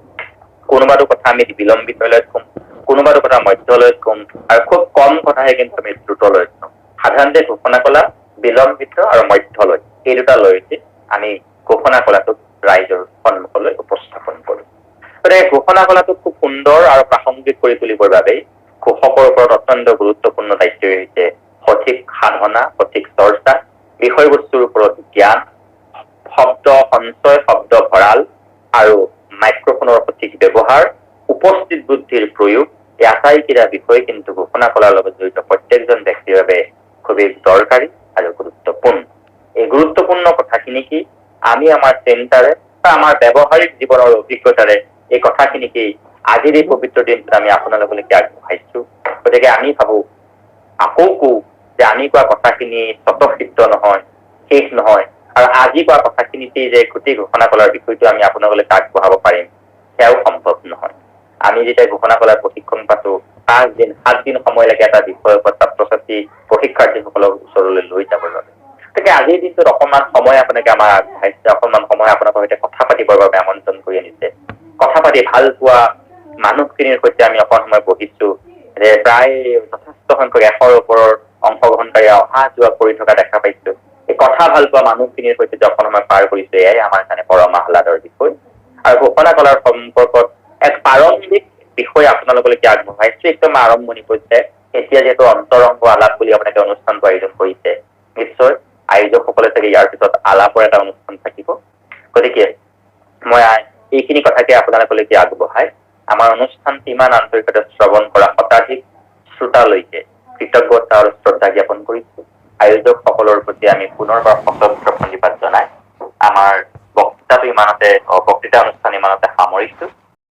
কোনোবাটো কথা আমি বিলম্বিতলৈ কম, কোনোবাটো কথা মধ্যলৈ কম, আৰু খুব কম কথাহে কিন্তু আমি দ্ৰুতলৈ কম। সাধাৰণতে ঘোষণা কলা বিলম্বিত আৰু মধ্যলৈ, এই দুটা লৈতে আমি ঘোষণা কলাটোক ৰাইজৰ সন্মুখলৈ উপস্থাপন কৰো। গতিকে ঘোষণা কলাটো খুব সুন্দৰ আৰু প্ৰাসংগিক কৰি তুলিবৰ বাবে ঘোষকৰ ওপৰত অত্যন্ত গুৰুত্বপূৰ্ণ দায়িত্ব হৈছে সঠিক সাধনা, সঠিক চৰ্চা, বিষয়বস্তুৰ ওপৰত জ্ঞান, শব্দ সঞ্চয়, শব্দ ভঁৰাল আৰু মাইক্ৰফোনৰ সঠিক ব্যৱহাৰ, উপস্থিত বুদ্ধিৰ প্ৰয়োগ, এই আটাইকেইটা বিষয় কিন্তু ঘোষণা কলাৰ লগত জড়িত প্ৰত্যেকজন ব্যক্তিৰ বাবে খুবেই দৰকাৰী আৰু গুৰুত্বপূৰ্ণ। এই গুৰুত্বপূৰ্ণ কথাখিনি কি, আমি আমাৰ চেণ্টাৰে বা আমাৰ ব্যৱহাৰিক জীৱনৰ অভিজ্ঞতাৰে এই কথাখিনিকেই আজিৰ এই পবিত্ৰ দিনটোত আমি আপোনালোকলৈকে আগবঢ়াইছো। গতিকে আমি ভাবো আকৌ কওঁ যে আমি কোৱা কথাখিনি স্বতঃসিদ্ধ নহয়, শেষ নহয়, আৰু আজি কোৱা কথাখিনিতেই যে গোটেই ঘোষণা কলাৰ বিষয়টো আমি আপোনালোকে আগবঢ়াব পাৰিম সেয়াও সম্ভৱ নহয়। আমি যেতিয়া ঘোষণা কলাৰ প্ৰশিক্ষণ পাতো 5 দিন 7 দিন সময় লাগে এটা বিষয়ৰ ওপৰত ছাত্ৰ ছাত্ৰী প্ৰশিক্ষাৰ্থীসকলক ওচৰলৈ লৈ যাবৰ বাবে। গতিকে আজিৰ দিনটোত অকণমান সময় আপোনালোকে আমাৰ আগবঢ়াইছে, অকণমান সময় আপোনালোকৰ সৈতে কথা পাতিবৰ বাবে আমন্ত্ৰণ কৰি আনিছে। কথা পাতি ভাল পোৱা মানুহখিনিৰ সৈতে আমি অকণ সময় বহিছো। প্ৰায় যথেষ্ট সংখ্যক 100ৰ ওপৰৰ অংশগ্ৰহণকাৰী অহা যোৱা কৰি থকা দেখা পাইছো। এই কথা ভাল পোৱা মানুহখিনিৰ সৈতে যে অকণ সময় পাৰ কৰিছো, এয়াই আমাৰ কাৰণে পৰম আহ্লাদৰ বিষয়। আৰু ঘোষণা কলাৰ সম্পৰ্কত এক প্ৰাৰম্ভিক বিষয় আপোনালোকলৈকে আগবঢ়াইছো একদম আৰম্ভণি পৰ্যায়ত। এতিয়া যিহেতু অন্তৰংগ আলাপ বুলি আপোনালোকে অনুষ্ঠানটো আয়োজন কৰিছে, নিশ্চয় আয়োজকসকলে চাগে ইয়াৰ পিছত আলাপৰ এটা অনুষ্ঠান থাকিব। গতিকে মই এইখিনি কথাকে আপোনালোকলৈকে আগবঢ়াই আমাৰ অনুষ্ঠানটি ইমান আন্তৰিকতাৰে শ্ৰৱণ কৰা শতাধিক শ্ৰোতালৈকে কৃতজ্ঞতা আৰু শ্ৰদ্ধা জ্ঞাপন কৰিছো। আয়োজকসকলৰ প্ৰতি আমি পুনৰবাৰ সশস্ত্ৰ প্ৰণিপাত জনাই আমাৰ বক্তৃতা অনুষ্ঠান ইমানতে সামৰিছো।